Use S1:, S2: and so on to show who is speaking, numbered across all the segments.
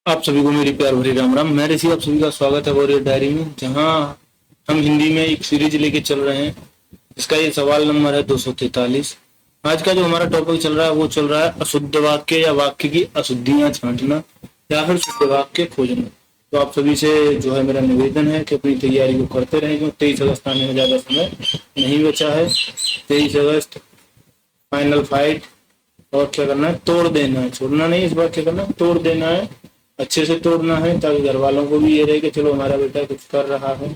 S1: आप सभी को मेरी प्यार भरी राम राम। मैं ऋषि, आप सभी का स्वागत है वॉरियर डायरी में, जहां हम हिंदी में एक सीरीज लेके चल रहे हैं। इसका ये सवाल नंबर है 243। आज का जो हमारा टॉपिक चल रहा है वो चल रहा है अशुद्ध वाक्य या वाक्य की अशुद्धियां छांटना या फिर शुद्ध वाक्य खोजना। तो आप सभी से जो है मेरा निवेदन है कि अपनी तैयारी को करते रहें, क्योंकि 23 अगस्त आने में ज्यादा समय नहीं बचा है। 23 अगस्त फाइनल फाइट, और क्या करना है, तोड़ देना है, छोड़ना नहीं। इस बार क्या करना है, तोड़ देना है, अच्छे से तोड़ना है, ताकि घर वालों को भी ये रहे कि चलो हमारा बेटा कुछ कर रहा है,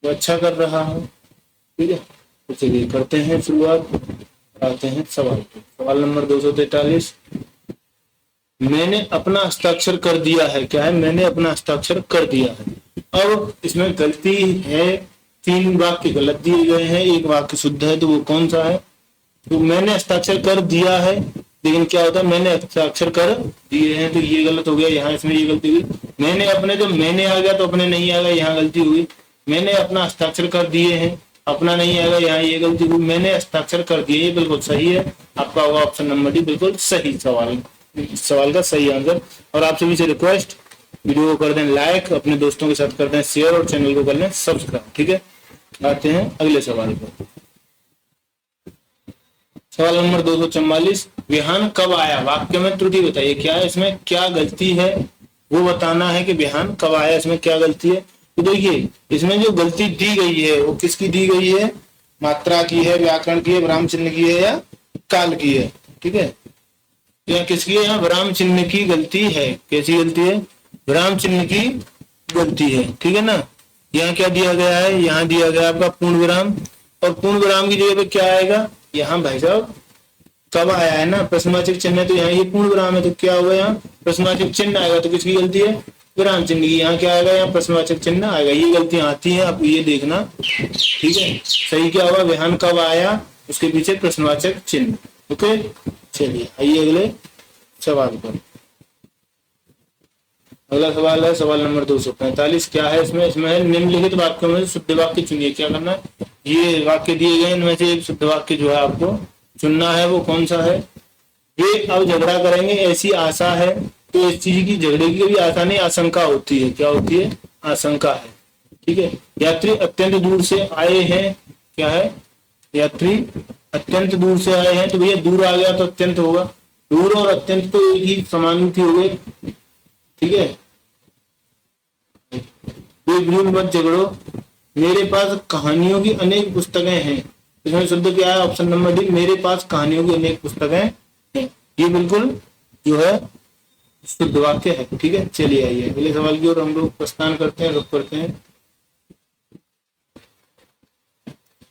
S1: वो अच्छा कर रहा है। ठीक है, तो चलिए करते हैं शुरुआत, आते हैं सवाल पे। सवाल नंबर 243। मैंने अपना हस्ताक्षर कर दिया है। क्या है, मैंने अपना हस्ताक्षर कर दिया है। अब इसमें गलती है, 3 वाक्य गलत दिए गए हैं, एक वाक्य शुद्ध है, तो वो कौन सा है? तो मैंने हस्ताक्षर कर दिया है, लेकिन क्या होता है, मैंने हस्ताक्षर कर दिए हैं, तो ये गलत हो गया। यहाँ इसमें ये गलती हुई। मैंने अपने, तो मैंने आ गया तो अपने नहीं आ गया, यहाँ गलती हुई। मैंने अपना हस्ताक्षर कर दिए हैं, अपना नहीं आएगा, यहाँ ये गलती हुई। मैंने हस्ताक्षर कर दिए, ये बिल्कुल सही है। आपका होगा ऑप्शन नंबर डी, बिल्कुल सही सवाल का सही आंसर। और आप सभी से रिक्वेस्ट, वीडियो को कर दें लाइक, अपने दोस्तों के साथ कर दें शेयर, और चैनल को कर लें सब्सक्राइब। ठीक है, आते हैं अगले सवाल पर। सवाल नंबर 244। विहान कब आया? वाक्य में त्रुटि बताइए। क्या है इसमें, क्या गलती है वो बताना है कि विहान कब आया, इसमें क्या गलती है। तो देखिए, इसमें जो गलती दी गई है वो किसकी दी गई है? मात्रा की है, व्याकरण की है, विराम चिन्ह की है, या काल की है? ठीक है, या किसकी है? यहाँ विराम चिन्ह की गलती है। कैसी गलती है? विराम चिन्ह की गलती है। ठीक है ना। यहाँ क्या दिया गया है? यहाँ दिया गया आपका पूर्ण विराम, और पूर्ण विराम की जगह पे क्या आएगा? यहाँ भाई साहब कब आया है ना, प्रश्नवाचक चिन्ह है, तो यहाँ ये पूर्ण विराम है, तो क्या होगा? यहाँ प्रश्नवाचक चिन्ह आएगा, तो किसकी गलती है? विराम चिन्ह की। यहाँ क्या आएगा? यहाँ प्रश्नवाचक चिन्ह आएगा। ये गलतियां आती हैं, आप ये देखना। ठीक है, सही क्या होगा? विहान कब आया, उसके पीछे प्रश्नवाचक चिन्ह। ओके, चलिए आइए अगले सवाल पर। अगला सवाल है सवाल नंबर 245। क्या है इसमें? इसमें है निम्नलिखित वाक्यों में शुद्ध वाक्य चुनिए। क्या करना है? ये वाक्य दिए गए, इनमें से एक शुद्ध वाक्य जो है आपको चुनना है। वो कौन सा है? वे अब झगड़ा करेंगे ऐसी आशा है। तो इस चीज की, झगड़े की कभी आशा नहीं, आशंका होती है। क्या होती है? आशंका है। ठीक है, यात्री अत्यंत दूर से आए हैं। क्या है? यात्री अत्यंत दूर से आए हैं, तो भैया दूर आ गया तो अत्यंत होगा। दूर और अत्यंत तो एक ही समानुपाती हो गए। ठीक है, मत झगड़ो, मेरे पास कहानियों की अनेक पुस्तकें हैं। इसमें शुद्ध क्या है? ऑप्शन नंबर डी, मेरे पास कहानियों की अनेक पुस्तकें हैं। ये बिल्कुल जो है शुद्ध वाक्य है। ठीक है, चलिए आइए अगले सवाल की ओर हम लोग प्रस्थान करते हैं, रुक करते हैं।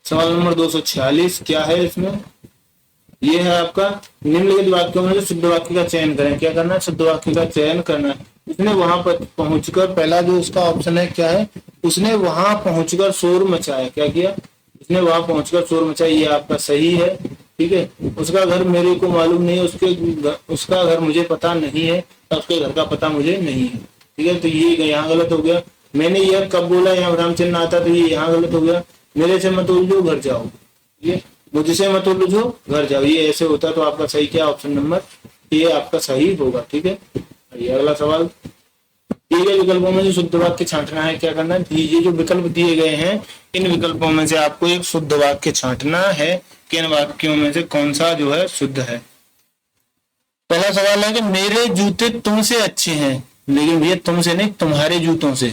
S1: सवाल नंबर 246। क्या है इसमें? ये है आपका निम्नलिखित वाक्यों में से शुद्ध वाक्य का चयन करें। क्या करना है? शुद्ध वाक्य का चयन करना है। उसने वहां पर पहुंचकर, पहला जो उसका ऑप्शन है क्या है? उसने वहां पहुंचकर शोर मचाया। क्या किया? उसने वहां पहुंचकर शोर मचाया, ये आपका सही है। ठीक है, उसका घर मेरे को मालूम नहीं है, उसका घर मुझे पता नहीं है, उसके घर का पता मुझे नहीं है। ठीक है, तो ये यहाँ गलत हो गया। मैंने यह कब बोला, यहाँ विराम चिन्ह आता, तो ये यहाँ गलत हो गया। मेरे से मत उलझो, घर जाओ। ये मुझसे मत उलझो, घर जाओ, ये ऐसे होता। तो आपका सही क्या? ऑप्शन नंबर ये आपका सही होगा। ठीक है, ये अगला सवाल। दिए गए विकल्पों में से शुद्ध वाक्य छांटना है। क्या करना है? ये जो विकल्प दिए गए हैं, इन विकल्पों में से आपको एक शुद्ध वाक्य छांटना है कि इन वाक्यों में से कौन सा जो है शुद्ध है। पहला सवाल है कि मेरे जूते तुमसे अच्छे हैं, लेकिन भैया तुमसे नहीं, तुम्हारे जूतों से।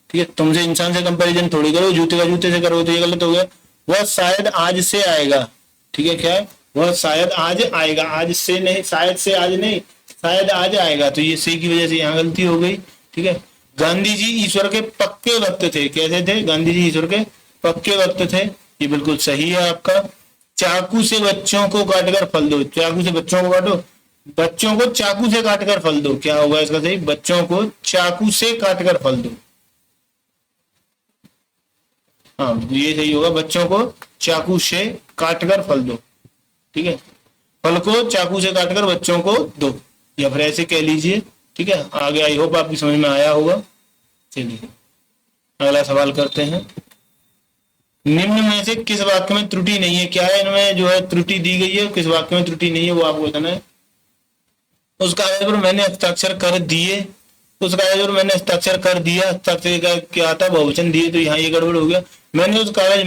S1: ठीक है, तुमसे इंसान से कंपैरिजन थोड़ी करो, जूते का जूते से करो, तो ये गलत हो गया। वह शायद आज से आएगा। ठीक है, क्या है? वह शायद आज आएगा, आज से नहीं, शायद से आज नहीं, शायद आज आएगा, तो ये से की वजह से यहाँ गलती हो गई। ठीक है, गांधी जी ईश्वर के पक्के भक्त थे। कैसे थे? गांधी जी ईश्वर के पक्के भक्त थे, ये बिल्कुल सही है आपका। चाकू से बच्चों को काटकर फल दो। चाकू से बच्चों को काटो, बच्चों को चाकू से काटकर फल दो। क्या होगा इसका सही? बच्चों को चाकू से काटकर फल दो। हाँ, ये सही होगा, बच्चों को चाकू से काटकर फल दो। ठीक है, फल को चाकू से काटकर बच्चों को दो, या फिर ऐसे कह लीजिए। ठीक है, आगे आई होप आपकी समझ में आया होगा। चलिए अगला सवाल करते हैं। निम्न में से किस वाक्य में त्रुटि नहीं है? क्या है इनमें जो है त्रुटि दी गई है, किस वाक्य में त्रुटि नहीं है वो आपको बताना है। उसका आधार पर मैंने हस्ताक्षर कर दिए, उस कागज पर मैंने हस्ताक्षर कर दिया, हस्ताक्षर का क्या आता है बहुवचन दिए, तो यहाँ ये गड़बड़ हो गया। मैंने उस कागज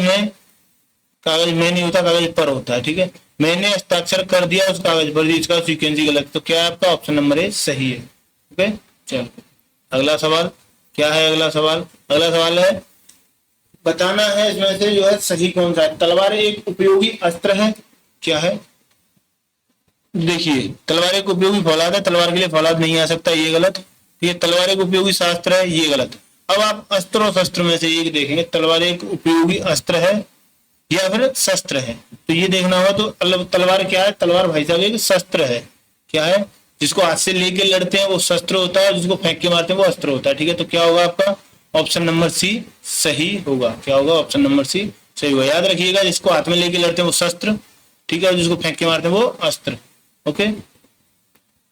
S1: में नहीं होता, कागज पर होता है, ठीक है। मैंने हस्ताक्षर कर दिया उस कागज पर, इसका सीक्वेंस गलत, तो क्या है आपका ऑप्शन नंबर ए सही है। ओके चलो अगला सवाल क्या है। अगला सवाल है बताना है इसमें से जो है सही कौन सा है। तलवार एक उपयोगी अस्त्र है, क्या है। देखिए तलवार एक उपयोगी फौलाद है, तलवार के लिए फौलाद नहीं आ सकता, ये गलत। ये तलवार एक उपयोगी शास्त्र है, ये गलत। अब आप अस्त्र और शस्त्र में से एक देखेंगे, तलवार एक उपयोगी अस्त्र है या फिर शस्त्र है, तो ये देखना होगा। तो तलवार क्या है, तलवार भाई साहब एक शस्त्र है, क्या है। जिसको हाथ से लेके लड़ते हैं वो शस्त्र होता है, जिसको फेंक के मारते हैं वो अस्त्र होता है, ठीक है। तो क्या होगा आपका ऑप्शन नंबर सी सही होगा। क्या होगा ऑप्शन नंबर सी सही होगा। याद रखिएगा जिसको हाथ में लेके लड़ते हैं वो शस्त्र, ठीक है, और जिसको फेंक के मारते हैं वो अस्त्र। ओके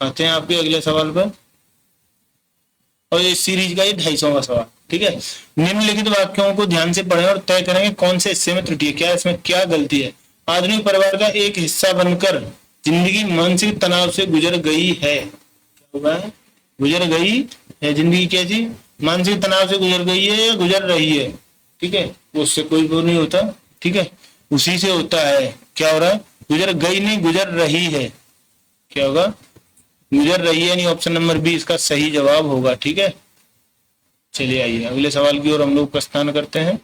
S1: आते हैं आपके अगले सवाल पर, और इस सीरीज का ये 250वां सवाल, ठीक है। निम्नलिखित वाक्यों को ध्यान से पढ़ें और तय करें कौन से हिस्से में त्रुटि है, क्या इसमें क्या गलती है। आधुनिक परिवार का एक हिस्सा बनकर जिंदगी मानसिक तनाव से गुजर गई है, क्या हुआ है, गुजर गई है जिंदगी, कैसी मानसिक तनाव से गुजर गई है या गुजर रही है, ठीक है। उससे कोई वो नहीं होता, ठीक है, उसी से होता है। क्या हो रहा है, गुजर गई नहीं गुजर रही है, क्या होगा गुजर रही है, नहीं ऑप्शन नंबर बी इसका सही जवाब होगा, ठीक है। चलिए आइए अगले सवाल की ओर हम लोग प्रस्थान करते हैं।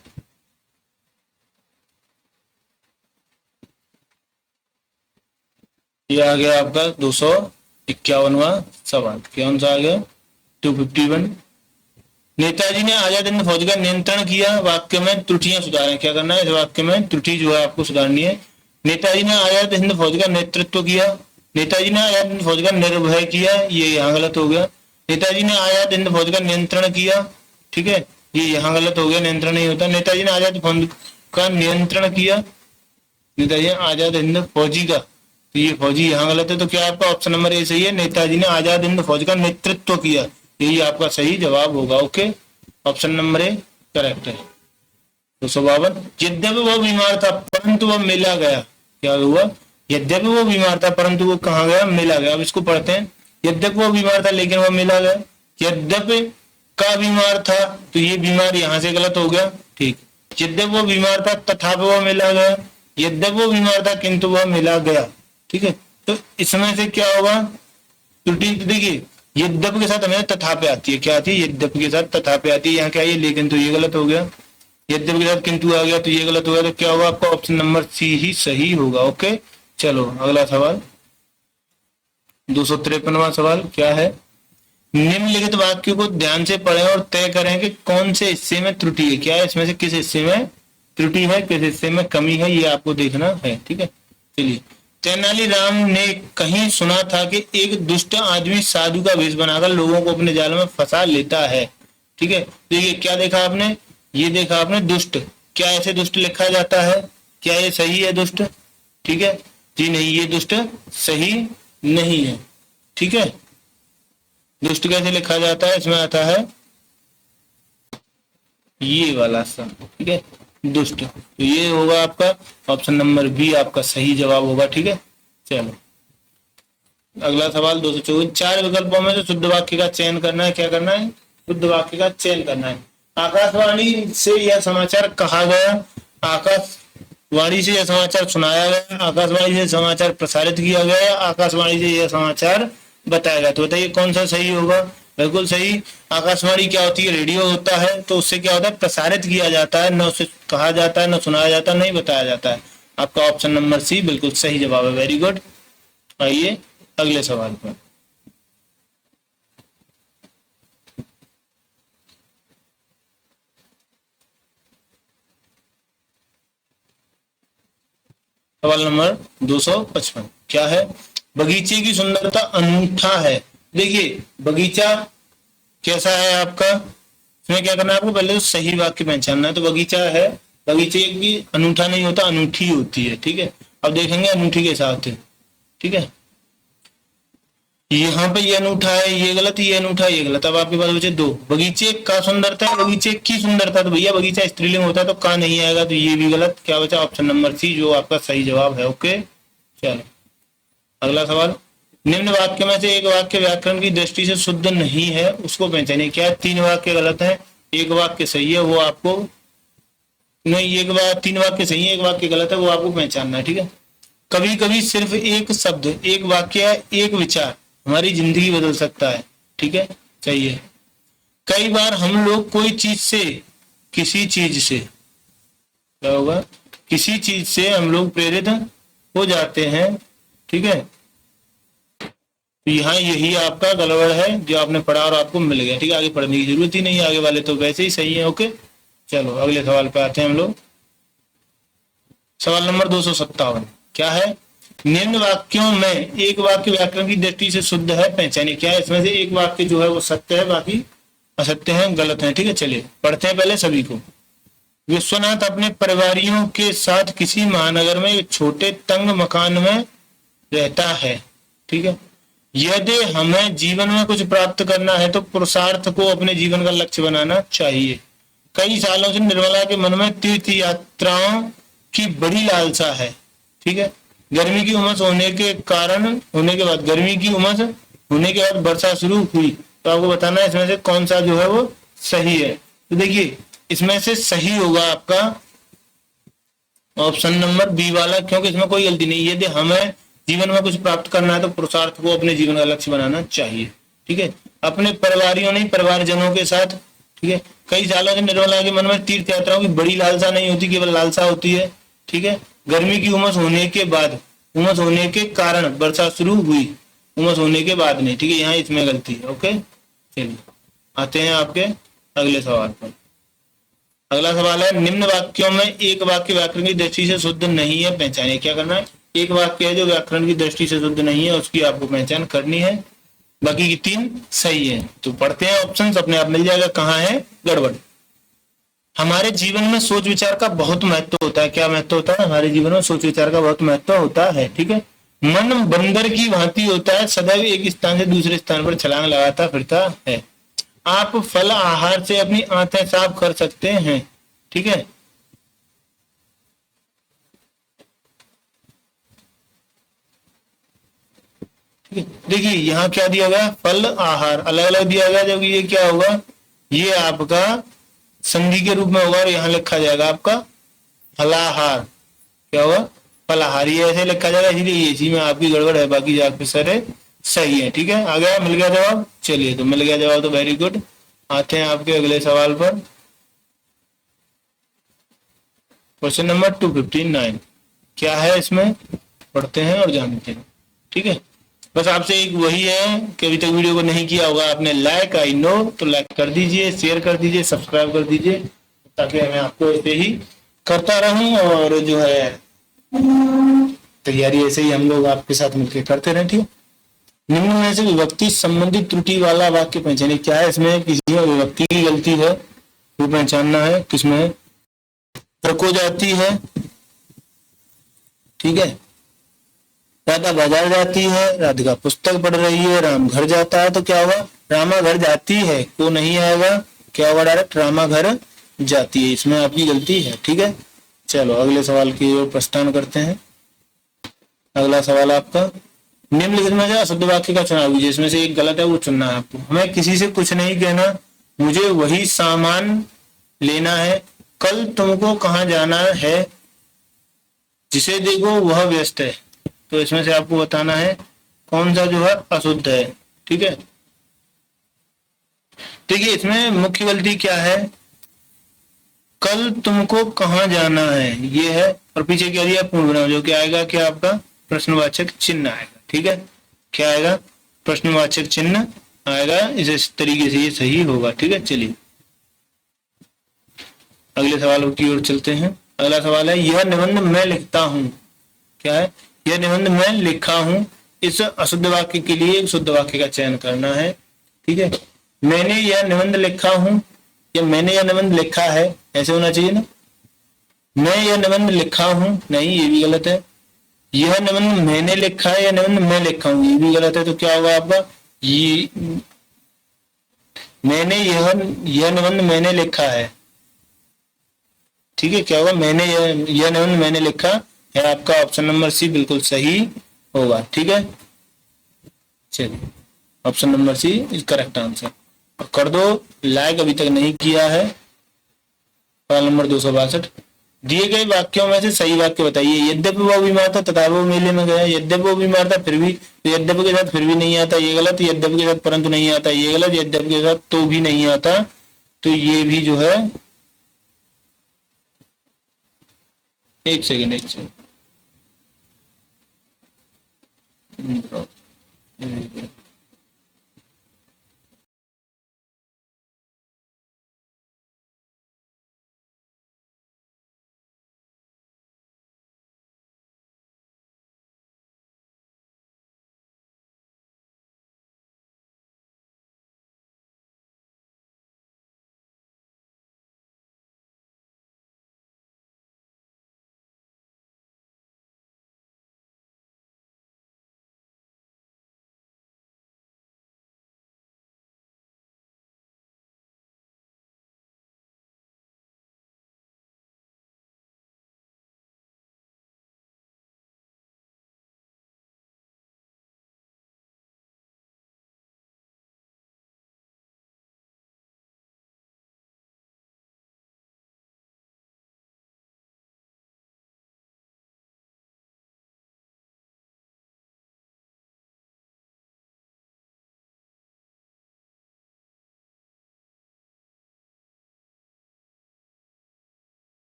S1: ये आ गया आपका 251वां सवाल, कौन सा आ गया 251। नेताजी ने आजाद हिंद फौज का नियंत्रण किया, वाक्य में त्रुटियां सुधारें, क्या करना है इस वाक्य में त्रुटि जो है आपको सुधारनी है। नेताजी ने आजाद हिंद फौज का नेतृत्व किया, नेताजी ने आजाद हिंद फौज का निर्भय किया, ये यहाँ गलत हो गया। नेताजी ने आजाद हिंद फौज का नियंत्रण किया, ठीक है, ये यहाँ गलत हो गया, नियंत्रण नहीं होता। नेताजी ने आजाद फौज का नियंत्रण किया, नेताजी ने आजाद हिंद फौजी का, तो ये फौजी यहाँ गलत है। तो क्या आपका ऑप्शन नंबर ए सही है, नेताजी ने आजाद हिंद फौज का नेतृत्व किया, यही आपका सही जवाब होगा। Okay option number A correct है। 252 यद्यपि वो बीमार था परंतु वह मिला गया, क्या हुआ, यद्यपि वो बीमार था परंतु वो कहाँ गया, मिला गया। अब इसको पढ़ते हैं, यद्यपि वो बीमार था लेकिन वो मिला गया। यद्यपि का बीमार था, तो ये बीमार यहाँ से गलत हो गया, ठीक। यद्यपि वो बीमार था तथापि वो मिला गया, यद्यपि वो बीमार था किंतु वह मिला गया, ठीक है। तो इसमें से क्या होगा त्रुटि, देखिए यद्यपि के साथ हमें तथापि आती है, क्या आती है, यद्यपि के साथ तथापि आती है, यहाँ क्या है लेकिन, तो ये गलत हो गया। यद्यपि के साथ किंतु आ गया तो ये गलत हो गया। तो क्या होगा आपका ऑप्शन नंबर सी ही सही होगा। ओके चलो अगला सवाल 253वां सवाल क्या है। निम्नलिखित वाक्यों को ध्यान से पढ़ें और तय करें कि कौन से हिस्से में त्रुटि है, क्या है इसमें से किस हिस्से में त्रुटि है, किस हिस्से में कमी है, ये आपको देखना है, ठीक है। चलिए तेनालीराम ने कहीं सुना था कि एक दुष्ट आदमी साधु का वेश बनाकर लोगों को अपने जाल में फंसा लेता है, ठीक है। देखिए क्या देखा आपने, ये देखा आपने दुष्ट, क्या ऐसे दुष्ट लिखा जाता है, क्या ये सही है दुष्ट, ठीक है जी नहीं, ये दुष्ट सही नहीं है, ठीक है। दुष्ट कैसे लिखा जाता है, इसमें आता है ये वाला सा, ठीक है दुष्ट, तो ये होगा आपका ऑप्शन नंबर बी आपका सही जवाब होगा, ठीक है। चलो अगला सवाल 224 4 विकल्पों में से शुद्ध वाक्य का चयन करना है, क्या करना है शुद्ध वाक्य का चयन करना है। आकाशवाणी से यह समाचार कहा गया, आकाशवाणी से यह समाचार सुनाया गया, आकाशवाणी से समाचार प्रसारित किया गया, आकाशवाणी से यह समाचार बताया गया। तो बताइए कौन सा सही होगा, बिल्कुल सही। आकाशवाणी क्या होती है, रेडियो होता है, तो उससे क्या होता है प्रसारित किया जाता है, न उसे कहा जाता है, न सुनाया जाता है, नहीं बताया जाता है। आपका ऑप्शन नंबर सी बिल्कुल सही जवाब है, वेरी गुड। आइए अगले सवाल पर। सवाल नंबर 255 क्या है, बगीचे की सुंदरता अनूठा है। देखिए बगीचा कैसा है आपका, इसमें क्या करना है आपको, पहले तो सही वाक्य पहचानना है। तो बगीचा है, बगीचे की अनूठा नहीं होता, अनूठी होती है, ठीक है। अब देखेंगे अनूठी के साथ, ठीक है। यहाँ पे ये अनूठा है, ये गलत, ये अनूठा, ये गलत। अब आपके पास बचे दो, बगीचे का सुंदरता है, बगीचे की सुंदरता, तो भैया बगीचा स्त्रीलिंग होता है तो का नहीं आएगा, तो ये भी गलत। क्या बचा ऑप्शन नंबर सी जो आपका सही जवाब है। ओके चलो अगला सवाल निम्न वाक्य में से एक वाक्य व्याकरण की दृष्टि से शुद्ध नहीं है, उसको पहचानिए। क्या है? 3 वाक्य गलत है, एक वाक्य सही है, वो आपको नहीं, एक बार 3 वाक्य सही है, एक वाक्य गलत है, वो आपको पहचानना है। ठीक है। कभी कभी सिर्फ एक शब्द, एक वाक्य, एक विचार हमारी जिंदगी बदल सकता है। ठीक है, चाहिए। कई बार हम लोग कोई चीज से, किसी चीज से, क्या होगा, किसी चीज से हम लोग प्रेरित हो जाते हैं। ठीक है, तो यहाँ यही आपका गड़बड़ है जो आपने पढ़ा और आपको मिल गया। ठीक है, आगे पढ़ने की जरूरत ही नहीं है, आगे वाले तो वैसे ही सही है। ओके, चलो अगले सवाल पे आते हैं हम लोग। सवाल नंबर 257 क्या है? निम्न वाक्यों में एक वाक्य व्याकरण की दृष्टि से शुद्ध है, पहचानिए। क्या है? इसमें से एक वाक्य जो है वो सत्य है, बाकी असत्य है, गलत है। ठीक है, चलिए पढ़ते हैं पहले सभी को। विश्वनाथ अपने परिवारियों के साथ किसी महानगर में एक छोटे तंग मकान में रहता है। ठीक है, यदि हमें जीवन में कुछ प्राप्त करना है तो पुरुषार्थ को अपने जीवन का लक्ष्य बनाना चाहिए। कई सालों से निर्मला के मन में तीर्थ यात्राओं की बड़ी लालसा है। ठीक है, गर्मी की उमस होने के बाद गर्मी की उमस होने के बाद वर्षा शुरू हुई, तो आपको बताना है इसमें से कौन सा जो है वो सही है। तो देखिए, इसमें से सही होगा आपका ऑप्शन नंबर बी वाला, क्योंकि इसमें कोई गलती नहीं। यदि हमें जीवन में कुछ प्राप्त करना है तो पुरुषार्थ को अपने जीवन का लक्ष्य बनाना चाहिए। ठीक है, अपने परिवारियों नहीं, परिवारजनों के साथ। ठीक है, कई सालों से निर्मला के मन में तीर्थ यात्राओं की बड़ी लालसा नहीं होती, केवल लालसा होती है। ठीक है, गर्मी की उमस होने के बाद, उमस होने के कारण वर्षा शुरू हुई, उमस होने के बाद नहीं। ठीक है, यहाँ इसमें गलती है। ओके, चलिए आते हैं आपके अगले सवाल पर। अगला सवाल है, निम्न वाक्यों में एक वाक्य व्याकरण की दृष्टि से शुद्ध नहीं है, पहचानिए। क्या करना है? एक वाक्य है जो व्याकरण की दृष्टि से शुद्ध नहीं है, उसकी आपको पहचान करनी है, बाकी की 3 सही है। तो पढ़ते हैं ऑप्शंस, अपने आप मिल जाएगा कहाँ है गड़बड़। हमारे जीवन में सोच विचार का बहुत महत्व होता है। क्या महत्व होता है? हमारे जीवन में सोच विचार का बहुत महत्व होता है। ठीक है, मन बंदर की भांति होता है, सदैव एक स्थान से दूसरे स्थान पर छलांग लगाता फिरता है। आप फल आहार से अपनी आंखें साफ कर सकते हैं। ठीक है, देखिए यहाँ क्या दिया गया, फल आहार अलग अलग दिया गया, जबकि ये क्या होगा, ये आपका संधि के रूप में होगा और यहाँ लिखा जाएगा आपका फलाहार। क्या होगा? फलाहार। ये ऐसे लिखा जाएगा, इसलिए इसी में आपकी गड़बड़ है, बाकी आपके सारे सही है। ठीक है, आ गया, मिल गया जवाब। चलिए, तो मिल गया जवाब तो वेरी गुड। आते हैं आपके अगले सवाल पर। क्वेश्चन नंबर 259 क्या है, इसमें पढ़ते हैं और जानते हैं। ठीक है, बस आपसे एक वही है कि अभी तक वीडियो को नहीं किया होगा आपने लाइक, आई नो, तो लाइक कर दीजिए, शेयर कर दीजिए, सब्सक्राइब कर दीजिए, ताकि मैं आपको ऐसे ही करता रहूं और जो है तैयारी ऐसे ही हम लोग आपके साथ मिलकर करते रहें। ठीक है, निम्न में से विभक्ति संबंधित त्रुटि वाला वाक्य पहचानिए। क्या है इसमें? किसी में विभक्ति की गलती है, वो पहचानना है। किसमें? ट्रक हो जाती है। ठीक है, राधा बाजार जाती है, राधिका पुस्तक पढ़ रही है, राम घर जाता है, तो क्या होगा? रामा घर जाती है को नहीं आएगा, क्या होगा? डायरेक्ट रामा घर जाती है। इसमें आपकी गलती है। ठीक है, चलो अगले सवाल की ओर प्रस्थान करते हैं। अगला सवाल आपका, निम्नलिखित में से अशुद्ध वाक्य का चुनाव कीजिए। इसमें से एक गलत है, वो चुनना है आपको। हमें किसी से कुछ नहीं कहना, मुझे वही सामान लेना है, कल तुमको कहाँ जाना है, जिसे देखो वह व्यस्त है। तो इसमें से आपको बताना है कौन सा जो है अशुद्ध है। ठीक है, देखिए इसमें मुख्य गलती क्या है, कल तुमको कहाँ जाना है ये है, और पीछे क्या दिया? पूर्ण विराम, जो कि आएगा क्या आपका? प्रश्नवाचक चिन्ह आएगा। ठीक है, क्या आएगा? प्रश्नवाचक चिन्ह आएगा। इस तरीके से ये सही होगा। ठीक है, चलिए अगले सवाल की ओर चलते हैं। अगला सवाल है, यह निबंध मैं लिखता हूँ। क्या है? यह निबंध मैं लिखा हूं। इस अशुद्ध वाक्य के लिए एक शुद्ध वाक्य का चयन करना है। ठीक है, मैंने यह निबंध लिखा हूं या मैंने यह निबंध लिखा है, ऐसे होना चाहिए ना। मैं यह निबंध लिखा हूं, नहीं, ये भी गलत है। यह निबंध मैंने लिखा है या निबंध मैं लिखा हूं, ये भी गलत है। तो क्या होगा आपका? ये मैंने यह निबंध मैंने लिखा है। ठीक है, क्या होगा? मैंने यह निबंध मैंने लिखा है, आपका ऑप्शन नंबर सी बिल्कुल सही होगा। ठीक है, चलिए option number C is correct answer. और कर दो लाइक अभी तक नहीं किया है। सवाल नंबर 262, दिए गए वाक्यों में से सही वाक्य बताइए। यद्यपि वो बीमार था तथा वो मेले में गया। यद्यपि वो बीमार था फिर भी, तो यद्यपि के साथ फिर भी नहीं आता, ये गलत। यद्यपि के साथ परंतु नहीं आता, ये गलत। यद्यपि के साथ तो भी नहीं आता, तो ये भी जो है, एक सेकेंड एक सेकेंड,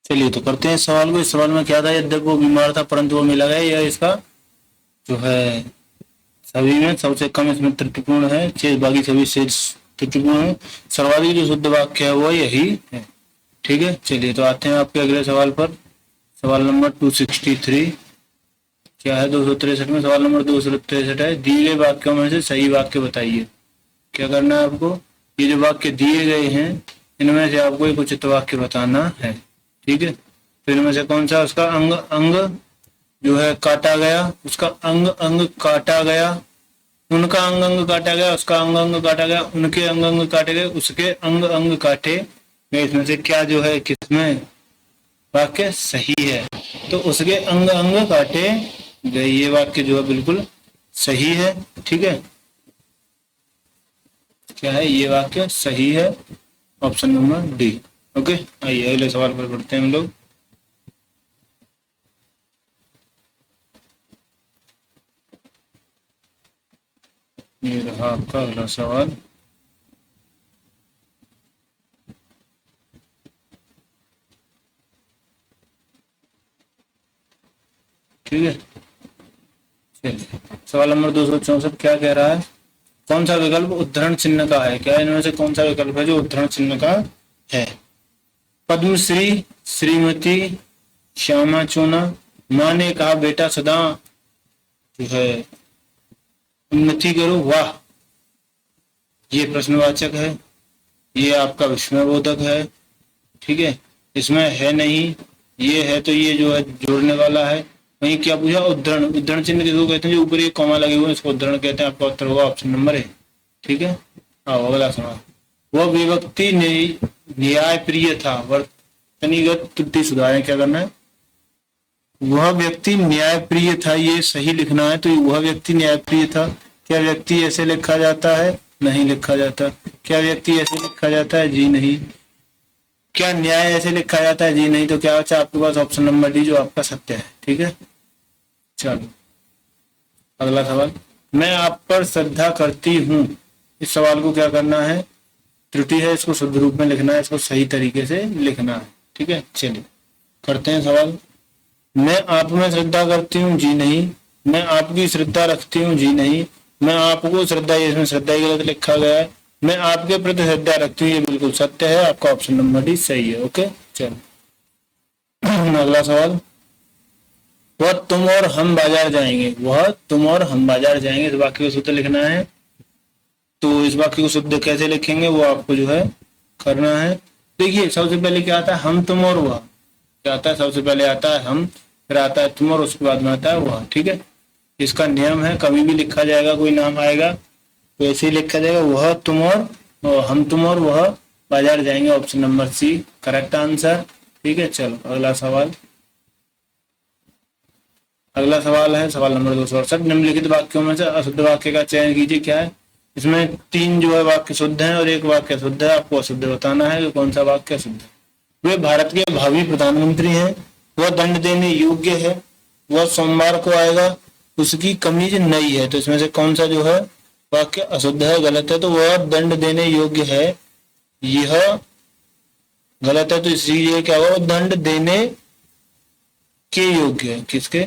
S1: चलिए तो करते हैं इस सवाल को। इस सवाल में क्या था, यद्यपि वो बीमार था परंतु वो मिला गया। यह इसका जो है सभी में सबसे कम इसमें त्रुटिपूर्ण है, शेष बाकी सभी शेष त्रुटिपूर्ण है। सर्वाधिक जो शुद्ध वाक्य है वो यही है। ठीक है, चलिए तो आते हैं आपके अगले सवाल पर। सवाल नंबर 263 क्या है 263 में। सवाल नंबर 263 है, दिए गए वाक्यों में से सही वाक्य बताइए। क्या करना है आपको, ये जो वाक्य दिए गए हैं इनमें से आपको एक उचित वाक्य बताना है। ठीक है, तो इनमें से कौन सा उसका अंग अंग जो है काटा गया, उसका अंग अंग काटा गया, उनका अंग अंग काटा गया, उसका अंग अंग काटा गया, उनके अंग अंग काटे गए, उसके अंग अंग काटे गए, इसमें से क्या जो है किसमें वाक्य सही है। तो उसके अंग अंग काटे गए, ये वाक्य जो है बिल्कुल सही है। ठीक है, क्या है, ये वाक्य सही है, ऑप्शन नंबर डी। ओके, आइए अगले सवाल पर बढ़ते हैं हम लोग। ये रहा आपका अगला सवाल। ठीक है, चलिए सवाल नंबर 264 क्या कह रहा है, कौन सा विकल्प उद्धरण चिन्ह का है। क्या इनमें से कौन सा विकल्प है जो उद्धरण चिन्ह का है। पद्मश्री, श्रीमती, श्यामा चूना, माँ ने कहा बेटा सदा जो है उन्नति करो, वाह ये प्रश्नवाचक है, ये आपका विस्मयबोधक है। ठीक है, इसमें है नहीं, ये है तो ये जो है जोड़ने वाला है। वहीं क्या पूछा, उद्धरण। उद्धरण चिन्ह किसको कहते हैं, जो ऊपर एक कॉमा लगे हुए हैं इसको उद्धरण कहते हैं। आपका उत्तर होगा ऑप्शन नंबर ए। ठीक है, आओ अगला सवाल। वह विभक्ति न्याय प्रिय था, वर्तनीगत त्रुटि सुधारें। क्या करना है, वह व्यक्ति न्यायप्रिय था, ये सही लिखना है। तो वह व्यक्ति न्यायप्रिय था, क्या व्यक्ति ऐसे लिखा जाता है, नहीं लिखा जाता। क्या व्यक्ति ऐसे लिखा जाता है, जी नहीं। क्या न्याय ऐसे लिखा जाता है, जी नहीं। तो क्या बचा आपके पास ऑप्शन नंबर डी जो आपका सत्य है। ठीक है, चलो अगला सवाल। मैं आप पर श्रद्धा करती हूँ, इस सवाल को क्या करना है, त्रुटि है, इसको शुद्ध रूप में लिखना है, इसको सही तरीके से लिखना है। ठीक है, चलिए करते हैं सवाल। मैं आप में श्रद्धा करती हूँ, जी नहीं। मैं आपकी श्रद्धा रखती हूँ, जी नहीं। मैं आपको श्रद्धा, इसमें श्रद्धा ही गलत लिखा गया है। मैं आपके प्रति श्रद्धा रखती हूँ, ये बिल्कुल सत्य है, आपका ऑप्शन नंबर डी सही है। ओके चलो अगला सवाल, वह तुम और हम बाजार जाएंगे, वह तुम और हम बाजार जाएंगे, इस वाक्य को शुद्ध लिखना है। तो इस वाक्य को शुद्ध कैसे लिखेंगे वो आपको जो है करना है। देखिए सबसे पहले क्या आता है, हम तुम और वह, क्या आता है, सबसे पहले आता है हम, फिर आता है तुम और उसके बाद में आता है वह। ठीक है, इसका नियम है, कभी भी लिखा जाएगा कोई नाम आएगा तो ऐसे ही लिखा जाएगा, वह तुम और हम तुम और वह बाजार जाएंगे, option number C correct answer. ठीक है चलो अगला सवाल, अगला सवाल है सवाल नंबर 268, निम्नलिखित वाक्यों में से अशुद्ध वाक्य का चयन कीजिए। क्या है इसमें, तीन जो है वाक्य शुद्ध हैं और एक वाक्य शुद्ध है, आपको अशुद्ध बताना है कि कौन सा वाक्य शुद्ध है। वे भारत के भावी प्रधानमंत्री हैं, वह दंड देने योग्य है, वह सोमवार को आएगा, उसकी कमीज नई है। तो इसमें से कौन सा जो है वाक्य अशुद्ध है, गलत है, तो वह दंड देने योग्य है, यह गलत है, तो इसलिए क्या होगा, दंड देने के योग्य है, किसके,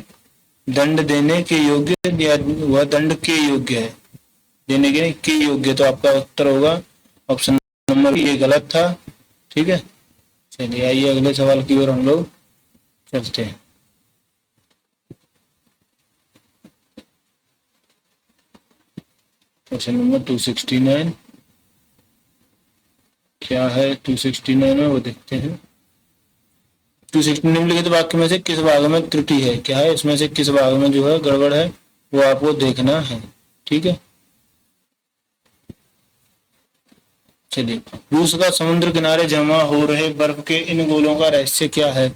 S1: दंड देने के योग्य, या वह दंड के योग्य है, देने के योग्य, तो आपका उत्तर होगा ऑप्शन नंबर ये गलत था। ठीक है चलिए आइए अगले सवाल की ओर हम लोग चलते हैं। क्वेश्चन नंबर 269 क्या है, 269 में वो देखते हैं। 269 निम्नलिखित वाक्य में से किस भाग में त्रुटि है, क्या है इसमें से किस भाग में जो है गड़बड़ है वो आपको देखना है। ठीक है चलिए, रूस का समुद्र किनारे जमा हो रहे बर्फ के इन गोलों का रहस्य क्या है।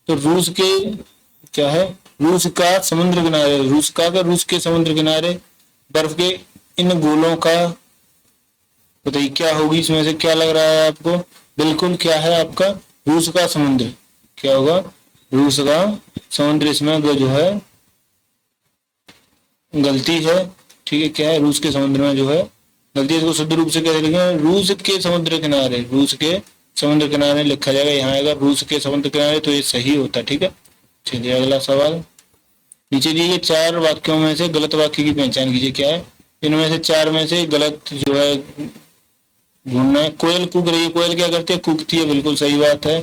S1: तो रूस के क्या है, रूस का समुद्र किनारे, रूस के समुद्र किनारे बर्फ के इन गोलों का बताइए क्या होगी, इसमें से क्या लग रहा है आपको, बिल्कुल क्या है आपका रूस का समुद्र, क्या होगा रूस का समुद्र, इसमें जो है गलती है। ठीक है क्या है, रूस के समुद्र में जो है गलती है, इसको शुद्ध रूप से कैसे लिखेंगे, रूस के समुद्र किनारे, रूस के समुद्र किनारे लिखा जाएगा, यहाँ आएगा रूस के समुद्र किनारे, तो ये सही होता है। ठीक है चलिए अगला सवाल, नीचे दिए चार वाक्यों में से गलत वाक्य की पहचान कीजिए। क्या है इनमें से चार में से गलत जो है ढूंढना है। कोयल कूक रही है, कोयल क्या करती है, कूकती है, बिल्कुल सही बात है।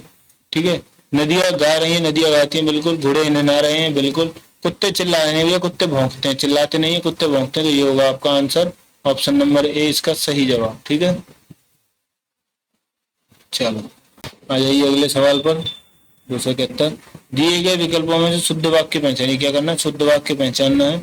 S1: ठीक है, नदियां गा रही है, नदियां गाती है, बिल्कुल। घोड़े नहा रहे हैं, बिल्कुल। कुत्ते चिल्ला रहे हैं भैया, कुत्ते भौंकते हैं, चिल्लाते नहीं है, कुत्ते भौंकते हैं, तो ये होगा आपका आंसर ऑप्शन नंबर ए इसका सही जवाब। ठीक है चलो आ जाइए अगले सवाल पर, 271, दिए गए विकल्पों में से शुद्ध वाक्य पहचानिए। क्या करना है, शुद्ध वाक्य पहचानना है।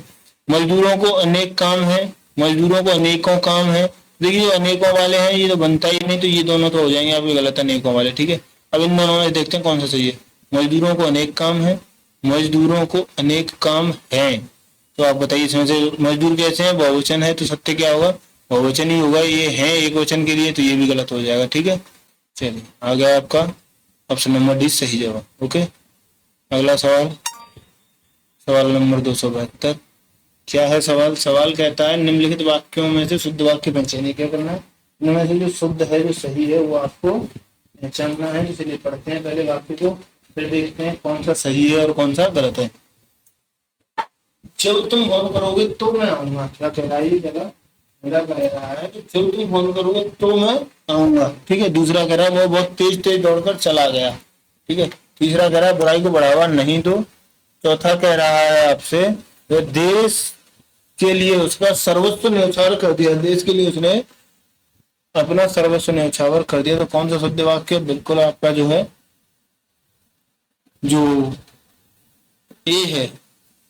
S1: मजदूरों को अनेक काम है, मजदूरों को अनेकों काम है। देखिए जो अनेकों वाले हैं ये तो बनता ही नहीं, तो ये दोनों तो हो जाएंगे आपके गलत, अनेकों वाले। ठीक है, अब इन दोनों में देखते हैं कौन सा सही है। मजदूरों को अनेक काम है, मजदूरों को अनेक काम है, तो आप बताइए इसमें से मजदूर कैसे हैं, बहुवचन है, तो सत्य क्या होगा, बहुवचन ही होगा। ये है एक वचन के लिए, तो ये भी गलत हो जाएगा। ठीक है चलिए आ गया आपका ऑप्शन नंबर डी सही जवाब। ओके अगला सवाल, सवाल नंबर 272 क्या है सवाल, सवाल कहता है निम्नलिखित वाक्यों में से शुद्ध वाक्य पहचानिए। क्या करना है, इनमें से जो शुद्ध है जो सही है वो आपको पहचानना है। इसलिए पढ़ते हैं पहले वाक्य को, फिर देखते हैं कौन सा सही है और कौन सा गलत है। जब तुम फोन करोगे तो मैं आऊंगा, क्या कह रहा है ये जगह, मेरा कह रहा है कि जब तुम फोन करोगे तो मैं आऊंगा। ठीक है, दूसरा कह रहा है वो बहुत तेज तेज दौड़कर चला गया। ठीक है, तीसरा कह रहा है बुराई को बढ़ावा नहीं दो। चौथा कह रहा है आपसे देश के लिए उसका सर्वस्व न्यौछावर कर दिया, देश के लिए उसने अपना सर्वस्व न्यौछावर कर दिया। तो कौन सा शुद्ध वाक्य, बिल्कुल आपका जो है जो ए है।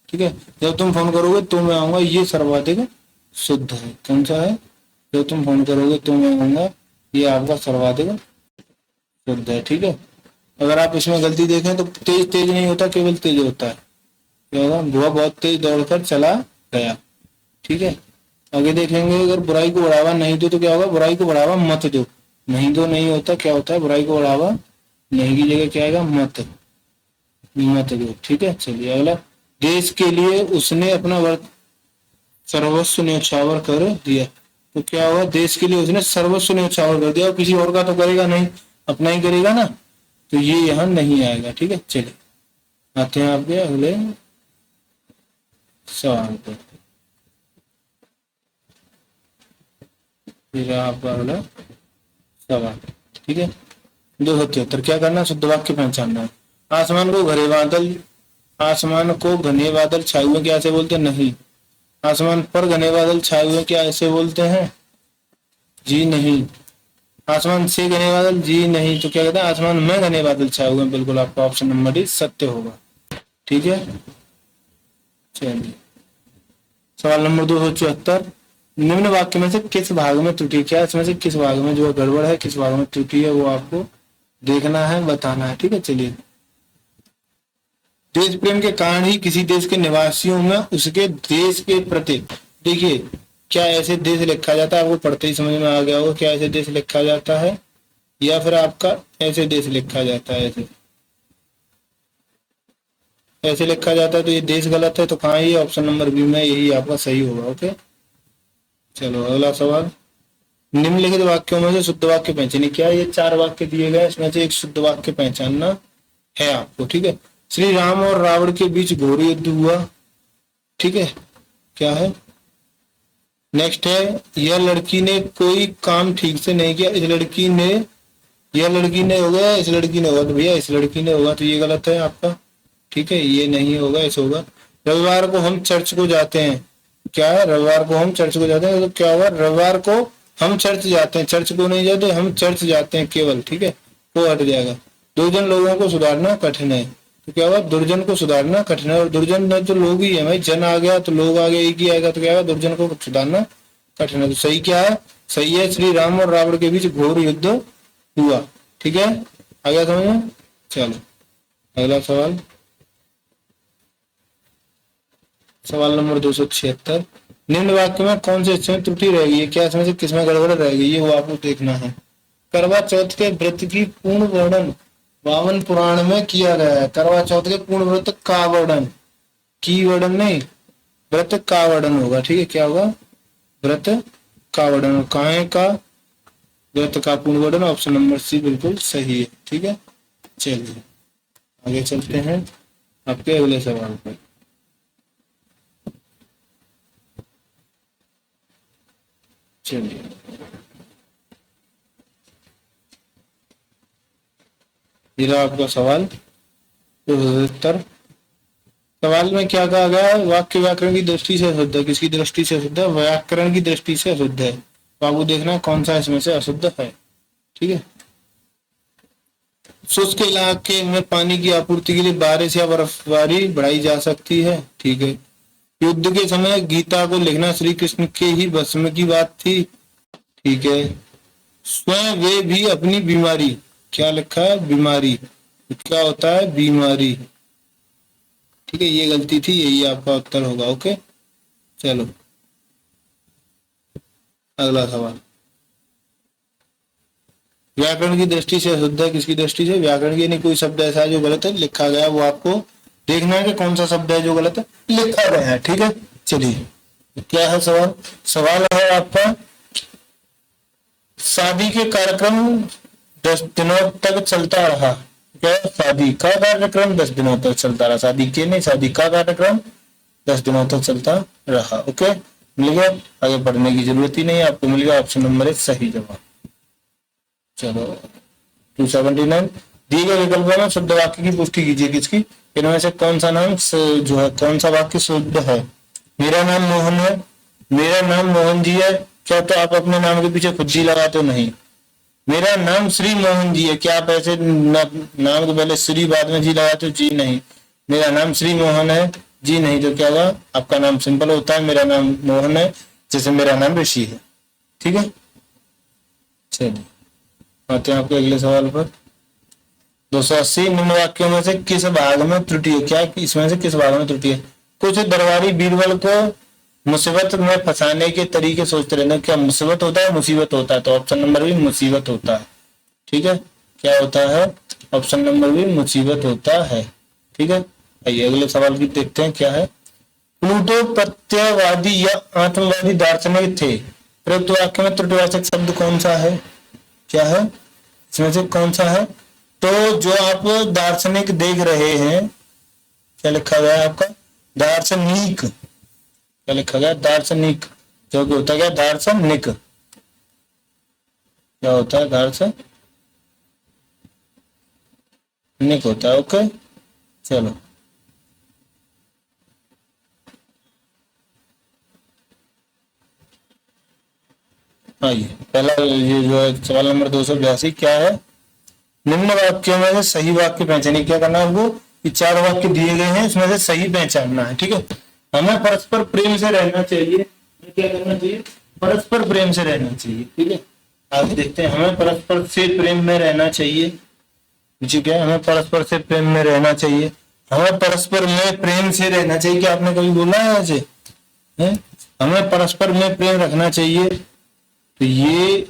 S1: ठीक है, जब तुम फोन करोगे तो मैं आऊंगा, ये सर्वाधिक शुद्ध है। कौन सा है, जब तुम फोन करोगे तो मैं आऊंगा, ये आपका सर्वाधिक शुद्ध है। ठीक है, अगर आप इसमें गलती देखें तो तेज तेज नहीं होता, केवल तेज होता है। क्या होगा, वह बहुत तेज दौड़कर चला गया। ठीक है, आगे देखेंगे अगर बुराई को बढ़ावा नहीं दो तो क्या होगा, बुराई को बढ़ावा मत दो। नहीं दो नहीं होता, क्या होता है, बुराई को बढ़ावा नहीं की जगह क्या आएगा, मत मत दो। ठीक है चलिए अगला, देश के लिए उसने अपना सर्वस्व न्यौछावर कर दिया। तो क्या हुआ, देश के लिए उसने सर्वस्व न्यौछावर कर दिया, और किसी और का तो करेगा नहीं, अपना ही करेगा ना, तो ये यहाँ नहीं आएगा। ठीक है चलिए आते हैं आपके अगले सवाल पर। ये रहा आपका अगला सवाल। ठीक है, 273 क्या करना है, शुद्ध वाक्य पहचानना है। आसमान को घने बादल छाए हुए क्या ऐसे बोलते हैं, नहीं। आसमान पर घने बादल छाए हुए क्या ऐसे बोलते हैं, जी नहीं। आसमान से घने बादल, जी नहीं। तो क्या कहते हैं, आसमान में घने बादल छाए हुए हैं। बिल्कुल आपका ऑप्शन नंबर डी सत्य होगा। ठीक है, चलिए सवाल नंबर 274, निम्न वाक्य में से किस भाग में त्रुटि है, क्या इसमें से किस भाग में जो है गड़बड़ है, किस भाग में त्रुटि है, वो आपको देखना है, बताना है। ठीक है, चलिए। देश प्रेम के कारण ही किसी देश के निवासियों में उसके देश के प्रति, देखिए क्या ऐसे देश लिखा जाता है, आपको पढ़ते ही समझ में आ गया होगा क्या ऐसे देश लिखा जाता है, या फिर आपका ऐसे देश लिखा जाता है, ऐसे ऐसे लिखा जाता है तो ये देश गलत है। तो कहाँ, ये ऑप्शन नंबर बी में यही आपका सही होगा। ओके, चलो अगला सवाल। निम्नलिखित वाक्यों में से शुद्ध वाक्य पहचानिए। क्या ये 4 वाक्य दिए गए, इसमें से एक शुद्ध वाक्य पहचानना है आपको। ठीक है, श्री राम और रावण के बीच घोर युद्ध हुआ। ठीक है, क्या है नेक्स्ट है, यह लड़की ने कोई काम ठीक से नहीं किया, इस लड़की ने, यह लड़की ने होगा, इस लड़की ने होगा, तो भैया इस लड़की ने होगा, तो ये गलत है आपका। ठीक है, ये नहीं होगा, ऐसे होगा। रविवार को हम चर्च को जाते हैं, क्या है, रविवार को हम चर्च को जाते हैं, तो क्या होगा, रविवार को हम चर्च जाते हैं, चर्च को नहीं जाते, हम चर्च जाते हैं केवल। ठीक है, वो हट जाएगा। दुर्जन लोगों को सुधारना कठिन है, तो क्या होगा, दुर्जन को सुधारना कठिन है। और दुर्जन में तो लोग ही है भाई, जन आ गया तो लोग आ गए, एक ही आएगा, तो क्या होगा, दुर्जन को सुधारना कठिन है। तो सही क्या है, सही है, श्री राम और रावण के बीच घोर युद्ध हुआ। ठीक है, आ गया समझ में। चलो अगला सवाल, सवाल नंबर 276, निम्न वाक्य में कौन से इसमें त्रुटि रहेगी, ये क्या इसमें से किसमें गड़बड़ रहेगी, ये वो आपको देखना है। करवा चौथ के व्रत की पूर्ण वर्णन वामन पुराण में किया गया है। करवा चौथ के पूर्ण व्रत का वर्णन, की वर्णन नहीं, व्रत का वर्णन होगा। ठीक है, क्या होगा, व्रत का वर्णन। काय का, व्रत का पूर्ण वर्णन, ऑप्शन नंबर सी बिल्कुल सही है। ठीक है, चलिए आगे चलते हैं आपके अगले सवाल पर। चलिए ये रहा आपका सवाल 273। सवाल में क्या कहा गया है, वाक्य व्याकरण की दृष्टि से अशुद्ध है। किसकी दृष्टि से अशुद्ध है, व्याकरण की दृष्टि से अशुद्ध है। तो आपको देखना कौन सा इसमें से अशुद्ध है। ठीक है, शुष्क इलाके में पानी की आपूर्ति के लिए बारिश या बर्फबारी बढ़ाई जा सकती है। ठीक है, युद्ध के समय गीता को लिखना श्री कृष्ण के ही बस में की बात थी। ठीक है, स्वयं वे भी अपनी बीमारी, क्या लिखा है, बीमारी, क्या होता है, बीमारी। ठीक है, ये गलती थी, यही आपका उत्तर होगा। ओके, चलो अगला सवाल, व्याकरण की दृष्टि से अशुद्ध है। किसकी दृष्टि से, व्याकरण की, नहीं कोई शब्द ऐसा है जो गलत है लिखा गया, वो आपको देखना है कि कौन सा शब्द है जो गलत है लिखा गया है। ठीक है, चलिए क्या है सवाल, सवाल है आपका, शादी के कार्यक्रम 10 दिनों तक चलता रहा। क्या, शादी का कार्यक्रम 10 दिनों तक चलता रहा, शादी के नहीं, शादी का कार्यक्रम 10 दिनों तक चलता रहा। ओके, मिल गया, आगे पढ़ने की जरूरत ही नहीं है आपको, मिल गया ऑप्शन नंबर 1 सही जवाब। चलो 279, दिए गए विकल्पों में शुद्ध वाक्य की पुष्टि कीजिए। किसकी, इनमें से कौन सा नाम जो है, कौन सा वाक्य शुद्ध है। मेरा नाम मोहन है, मेरा नाम मोहन जी है, क्या तो आप अपने नाम के पीछे खुद जी लगाते हो, नहीं। मेरा नाम श्री मोहन जी है, क्या आप ऐसे नाम के पहले श्री बाद में जी लगाते हो, जी नहीं। मेरा नाम श्री मोहन है, जी नहीं, तो क्या होगा, आपका नाम सिंपल होता है, मेरा नाम मोहन है, जैसे मेरा नाम ऋषि है। ठीक है, चलिए आते हैं आपके अगले सवाल पर। 280, निम्न वाक्यों में से किस भाग में त्रुटि है, क्या इसमें से किस भाग में त्रुटि है। कुछ दरबारी बीरबल को मुसीबत में फंसाने के तरीके सोचते रहना। क्या मुसीबत होता है, मुसीबत होता है, तो ऑप्शन नंबर भी मुसीबत होता है। ठीक है, क्या होता है, ऑप्शन नंबर भी मुसीबत होता है। ठीक है, आइए अगले सवाल की देखते हैं क्या है। प्लूटो प्रत्ययवादी या आत्मवादी दार्शनिक थे, प्रयुक्त वाक्य में त्रुटिवाचक शब्द कौन सा है, क्या है इसमें से कौन सा है। तो जो आप दार्शनिक देख रहे हैं, क्या लिखा गया है आपका, दार्शनिक, क्या लिखा गया, दार्शनिक, जो कि होता गया दार्शनिक। क्या होता है? घर से निक होता है। ओके चलो, आइए पहला ये जो है सवाल नंबर 282 क्या है? निम्न वाक्यों में से सही वाक्य पहचानिए। क्या करना है हमको? कि 4 वाक्य दिए गए हैं, इसमें से सही पहचानना है। ठीक है, हमें परस्पर प्रेम से रहना चाहिए। हमें क्या करना चाहिए? परस्पर प्रेम से रहना चाहिए। ठीक है, आगे देखते हैं। हमें परस्पर से प्रेम में रहना चाहिए। ठीक है, हमें परस्पर से प्रेम में रहना चाहिए। हमें परस्पर में प्रेम से रहना चाहिए। क्या आपने कभी बोला है ऐसे? है? हमें परस्पर में प्रेम रखना चाहिए। तो ये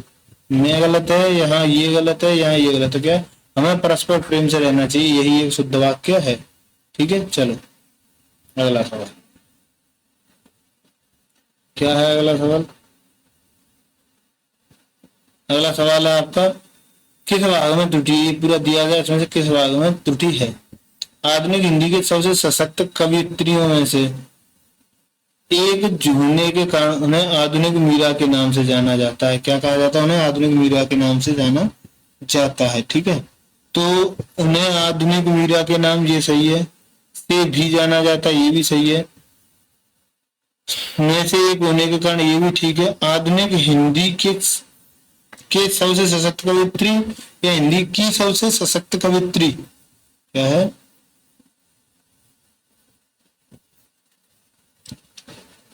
S1: में गलत है, यहाँ ये गलत है, यहाँ ये गलत है। क्या? हमें परस्पर प्रेम से रहना चाहिए, यही एक शुद्ध वाक्य है। ठीक है, चलो अगला सवाल क्या है? अगला सवाल, अगला सवाल है आपका, किस भाग में त्रुटि? ये पूरा दिया गया, इसमें से किस भाग में त्रुटि है? आधुनिक हिंदी के सबसे सशक्त कवियत्रियों में से एक होने के कारण उन्हें आधुनिक मीरा के नाम से जाना जाता है। क्या कहा जाता है? उन्हें आधुनिक मीरा के नाम से जाना जाता है। ठीक है, तो उन्हें आधुनिक मीरा के नाम, ये सही है। से भी जाना जाता है, ये भी सही है। में से एक होने के कारण, ये भी ठीक है। आधुनिक हिंदी के सबसे सशक्त कवियत्री या हिंदी की सबसे सशक्त कवियत्री क्या है?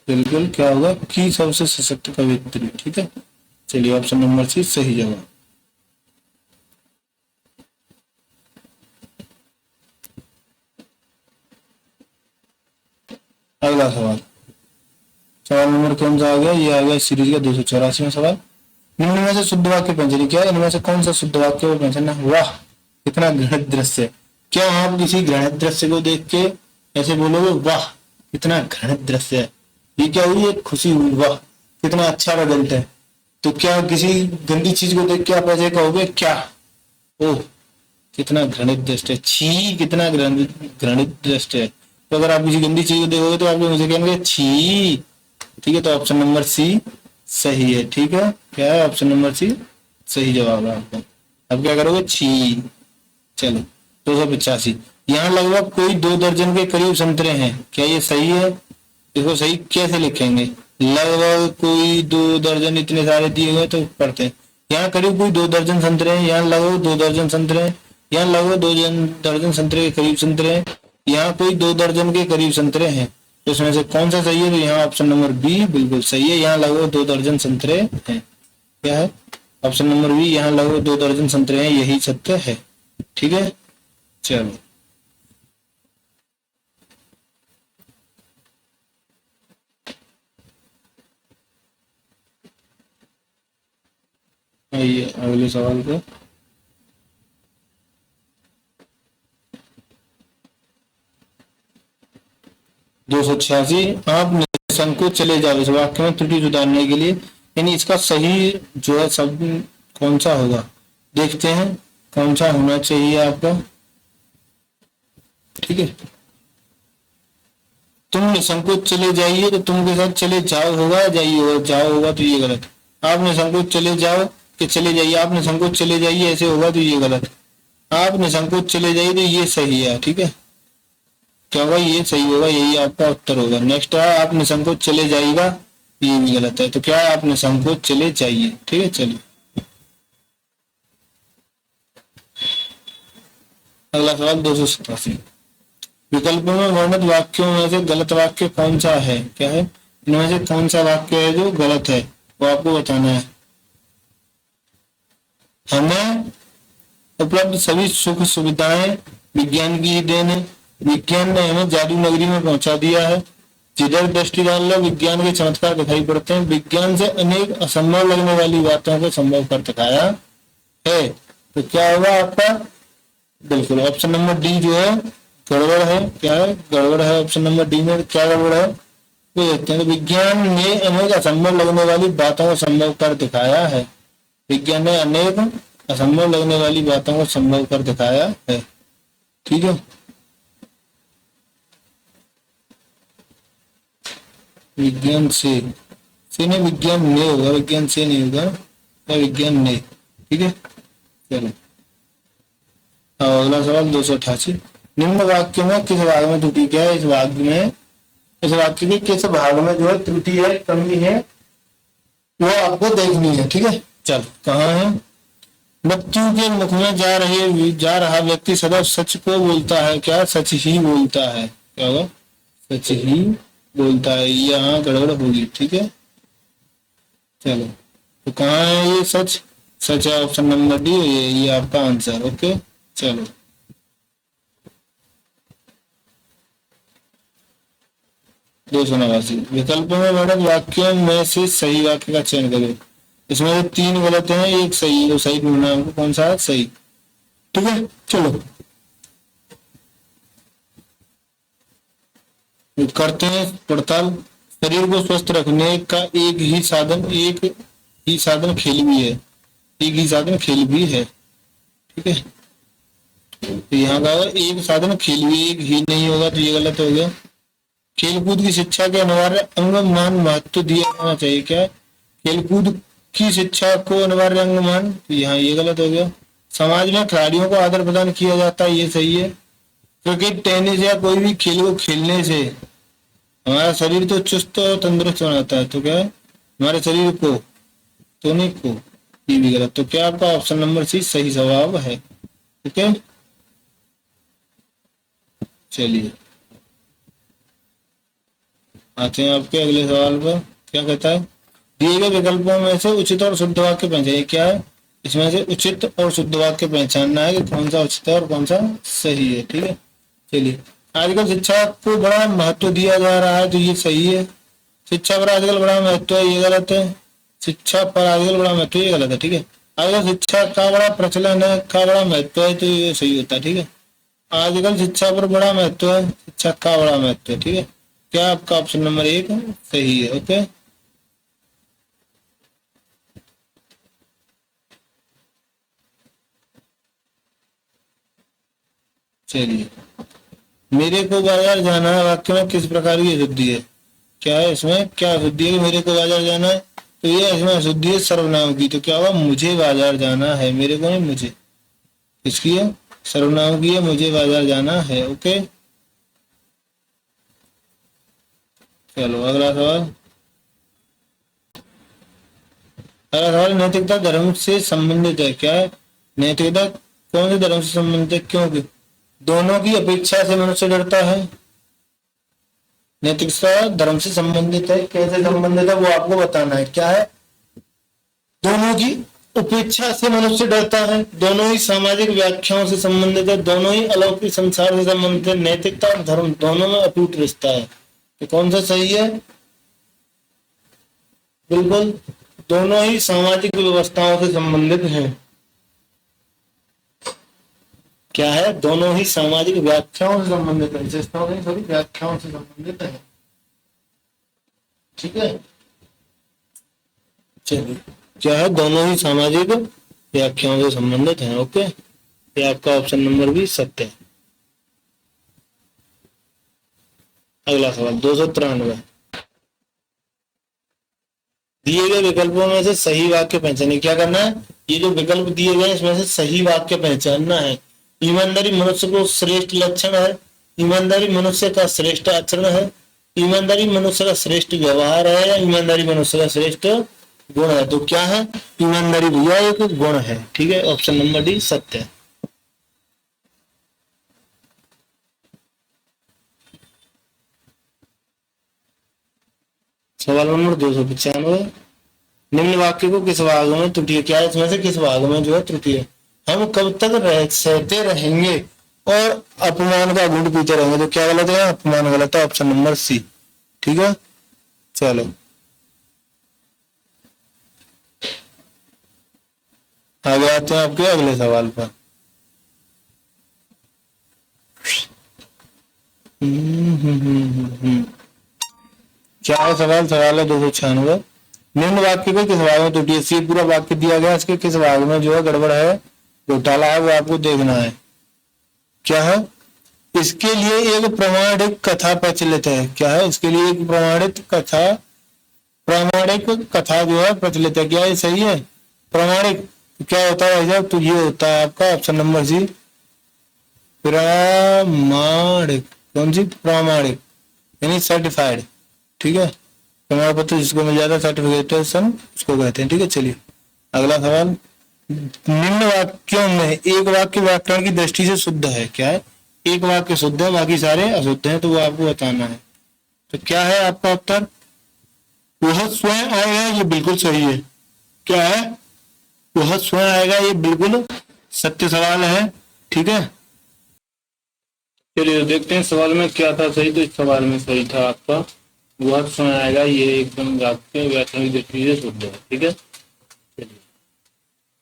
S1: बिल्कुल क्या होगा? की सबसे सशक्त कवियत्री। ठीक है, चलिए ऑप्शन नंबर सी सही जवाब। अगला सवाल, सवाल नंबर कौन सा आ गया? ये आ गया सीरीज का 284वां सवाल। निम्न में से शुद्ध वाक्य पहचानिए। क्या है? इनमें से कौन सा शुद्ध वाक्य वो पहचानना? वाह कितना घृणित दृश्य! क्या आप किसी घृणित दृश्य को देख के ऐसे बोलोगे वाह कितना घृणित दृश्य है? ये क्या हुई? एक खुशी हुई, वाह कितना अच्छा रिजल्ट है। तो क्या किसी गंदी चीज को देख के आप ऐसे कहोगे क्या? ओह कितना घृणित दृश्य है, छी कितना घृणित दृश्य है। तो अगर आप किसी गंदी चीज को देखोगे तो आप मुझे कहेंगे छी। ठीक है, तो ऑप्शन नंबर सी सही है। ठीक है, क्या है? ऑप्शन नंबर सी सही जवाब है आपका। अब क्या करोगे? छी। चलो 285, यहाँ लगभग कोई 2 दर्जन के करीब संतरे हैं। क्या ये सही है? इसको सही कैसे लिखेंगे? लगभग कोई 2 दर्जन, इतने सारे दिए हुए तो पढ़ते हैं। यहाँ करीब कोई 2 दर्जन संतरे हैं, यहाँ लगभग 2 दर्जन संतरे हैं, यहाँ लगभग 2 दर्जन संतरे के करीब संतरे हैं, यहाँ कोई 2 दर्जन के करीब संतरे हैं। तो इसमें से कौन सा सही है? तो यहाँ ऑप्शन नंबर बी बिल्कुल सही है। यहाँ लगभग 2 दर्जन संतरे हैं। क्या है? ऑप्शन नंबर बी, यहाँ लगभग 2 दर्जन संतरे हैं, यही सत्य है। ठीक है, चलो आइए अगले सवाल पे। 286, आप निसंकोच चले जाओ इस वाक्य में त्रुटि सुधारने के लिए। यानी इसका सही जो है शब्द कौन सा होगा? देखते हैं कौन सा होना चाहिए आपका। ठीक है, तुम निसंकोच चले जाइए, तो तुम के साथ चले जाओ होगा, जाइए होगा, जाओ होगा तो ये गलत। आप निसंकोच चले जाओ कि चले जाइए, आप निसंकोच चले जाइए ऐसे होगा तो ये गलत। आप निसंकोच चले जाइए तो ये सही है। ठीक है, क्या होगा? ये सही होगा, यही आपका उत्तर होगा। नेक्स्ट है आप निसंकोच चले जाइएगा, ये भी गलत है। तो क्या है? आप निसंकोच चले जाइए। ठीक है, चलिए अगला सवाल 287, विकल्पों में वर्णित वाक्यों में से गलत वाक्य कौन सा है? क्या है? इनमें से कौन सा वाक्य है जो गलत है वो आपको बताना है। हमें उपलब्ध सभी सुख सुविधाएं विज्ञान की ही देन है। विज्ञान ने हमें जादू नगरी में पहुंचा दिया है। जिधर दृष्टि डाल लो विज्ञान के चमत्कार दिखाई पड़ते हैं। विज्ञान से अनेक असंभव लगने वाली बातों को संभव कर दिखाया है। तो क्या होगा आपका? बिल्कुल ऑप्शन नंबर डी जो है गड़बड़ है। क्या है? गड़बड़ है ऑप्शन नंबर डी में। क्या गड़बड़ है वो देखते हैं। तो विज्ञान ने अनेक असंभव लगने वाली बातों को संभव कर दिखाया है। विज्ञान ने अनेक असंभव लगने वाली बातों को संभव कर दिखाया है। ठीक है, विज्ञान से नहीं, विज्ञान ने होगा, विज्ञान से नहीं होगा। या विज्ञान ने, ठीक है, चलो अब अगला सवाल 288। निम्न वाक्य में किस भाग में त्रुटि क्या है? इस वाक्य के किस भाग में जो है त्रुटि है, कमी है, वो आपको देखनी है। ठीक है, चल कहाँ है? मृत्यु के मुख में जा रहा व्यक्ति सदा सच को बोलता है क्या? सच ही बोलता है। क्या होगा? सच ही बोलता है, यहाँ गड़बड़ होगी। ठीक है, चलो तो कहाँ है ये सच? सच है ऑप्शन नंबर डी, ये आपका आंसर। ओके, चलो दो सौ नवासी। विकल्पों में मैडम वाक्यों में से सही वाक्य का चयन करें। इसमें से 3 गलत हैं, 1 सही है, तो सही ढूंढना है हमको, कौन सा है सही। ठीक है, चलो करते हैं पड़ताल। शरीर को स्वस्थ रखने का एक ही साधन खेल भी है। एक ही साधन खेल भी है। ठीक है, तो यहाँ का एक साधन खेल भी, एक ही नहीं होगा तो ये गलत हो गया। खेलकूद की शिक्षा के अनिवार्य अंग मान महत्व दिया जाना चाहिए क्या? खेलकूद की शिक्षा को अनिवार्य अंग मान, तो यहाँ ये गलत हो गया। समाज में खिलाड़ियों को आदर प्रदान किया जाता है, ये सही है। क्रिकेट, टेनिस या कोई भी खेल को खेलने से हमारा शरीर तो चुस्त और तंदुरुस्त बनाता है, तो क्या है? हमारे शरीर को, तो नहीं को, ये भी गलत। तो क्या आपका ऑप्शन नंबर सी सही जवाब है। ठीक है, चलिए आते हैं आपके अगले सवाल पर। क्या कहता है? दिए गए विकल्पों में से उचित और शुद्ध वाक्य पहचानिए। क्या है? इसमें से उचित और शुद्ध वाक्य पहचानना है कि कौन सा उचित है और कौन सा सही है। ठीक है, चलिए। आजकल शिक्षा को बड़ा महत्व दिया जा रहा है, तो ये सही है। शिक्षा पर आजकल बड़ा महत्व है, ये गलत है। शिक्षा पर आजकल बड़ा महत्व, ये गलत है। ठीक है, आजकल शिक्षा का बड़ा प्रचलन है, का बड़ा महत्व है, तो ये सही होता है। ठीक है, आजकल शिक्षा पर बड़ा महत्व है, शिक्षा का बड़ा महत्व है। ठीक है, क्या आपका ऑप्शन नंबर 1 सही है। ओके, चलिए। मेरे को बाजार जाना है वाक्य में किस प्रकार की अशुद्धि है? क्या है इसमें? क्या अशुद्धि है? मेरे को बाजार जाना है, तो ये इसमें अशुद्धि है सर्वनाम की। तो क्या होगा? मुझे बाजार जाना है, मेरे को नहीं, मुझे। इसकी है सर्वनाम की है, मुझे बाजार जाना है। ओके, चलो अगला सवाल। अगला सवाल नैतिकता धर्म से संबंधित है। क्या है? नैतिकता कौन से धर्म से संबंधित है? क्योंकि दोनों की अपेक्षा से मनुष्य डरता है। नैतिकता धर्म से संबंधित है, कैसे संबंधित है वो आपको बताना है। क्या है? दोनों की उपेक्षा से मनुष्य डरता है, दोनों ही सामाजिक व्याख्याओं से संबंधित है, दोनों ही अलौकिक संसार से संबंधित है। नैतिकता और धर्म दोनों में अटूट रिश्ता है, तो कौन सा सही है? बिल्कुल, दोनों ही सामाजिक व्यवस्थाओं से संबंधित हैं। क्या है? दोनों ही सामाजिक व्याख्याओं से संबंधित है, विशेषताओं से, सभी व्याख्याओं से संबंधित है। ठीक है, चलिए। क्या है? दोनों ही सामाजिक व्याख्याओं से संबंधित हैं। ओके, ये आपका ऑप्शन नंबर भी सत्य है। अगला सवाल 293। दिए गए विकल्पों में से सही वाक्य पहचाने। क्या करना है? ये जो विकल्प दिए गए इसमें से सही वाक्य पहचानना है। ईमानदारी मनुष्य को श्रेष्ठ लक्षण है, ईमानदारी मनुष्य का श्रेष्ठ आचरण है, ईमानदारी मनुष्य का श्रेष्ठ व्यवहार है, या ईमानदारी मनुष्य का श्रेष्ठ गुण है। तो क्या है? ईमानदारी भैया एक गुण है। ठीक है, ऑप्शन नंबर डी सत्य है। सवाल नंबर 295। निम्न वाक्य को किस भाग में त्रुटि है? क्या है इसमें से किस भाग में जो है त्रुटि है? हम कब तक सहते रहेंगे और अपमान का घूंट पीते रहेंगे? तो क्या गलत है? अपमान गलत है, ऑप्शन नंबर सी। ठीक है, चलो आगे आते हैं आपके अगले सवाल पर। क्या है सवाल? सवाल है 296। निम्न वाक्य को किस भाग में त्रुटि है? सी पूरा वाक्य दिया गया, इसके किस भाग में जो है गड़बड़ है, घोटाला है, वो आपको देखना है। क्या है? इसके लिए एक प्रमाणिक कथा प्रचलित है। क्या है? इसके लिए एक प्रामाणिक कथा जो है प्रचलित है। क्या ये सही है? प्रामाणिक
S2: तो क्या होता है भाई साहब, तो ये होता है आपका ऑप्शन नंबर सी, प्रामाणिक। कौन सी? प्रामाणिक, यानी सर्टिफाइड। ठीक है, प्रमाण पत्र जिसको मिल जाता है, सर्टिफिकेशन उसको कहते हैं। ठीक है, चलिए अगला सवाल। निम्न वाक्यों में एक वाक्य व्याकरण की दृष्टि से शुद्ध है। क्या है? एक वाक्य शुद्ध है, बाकी सारे अशुद्ध हैं, तो वो आपको बताना है। तो क्या है आपका उत्तर? वह स्वयं आएगा, ये बिल्कुल सही है। क्या है? वह स्वयं आएगा, ये बिल्कुल सत्य सवाल है। ठीक है,
S1: चलिए देखते हैं सवाल में क्या था सही। तो इस सवाल में सही था आपका वह स्वयं आएगा, ये एकदम वाक्य व्याकरणिक दृष्टि से शुद्ध है। ठीक है, चलिए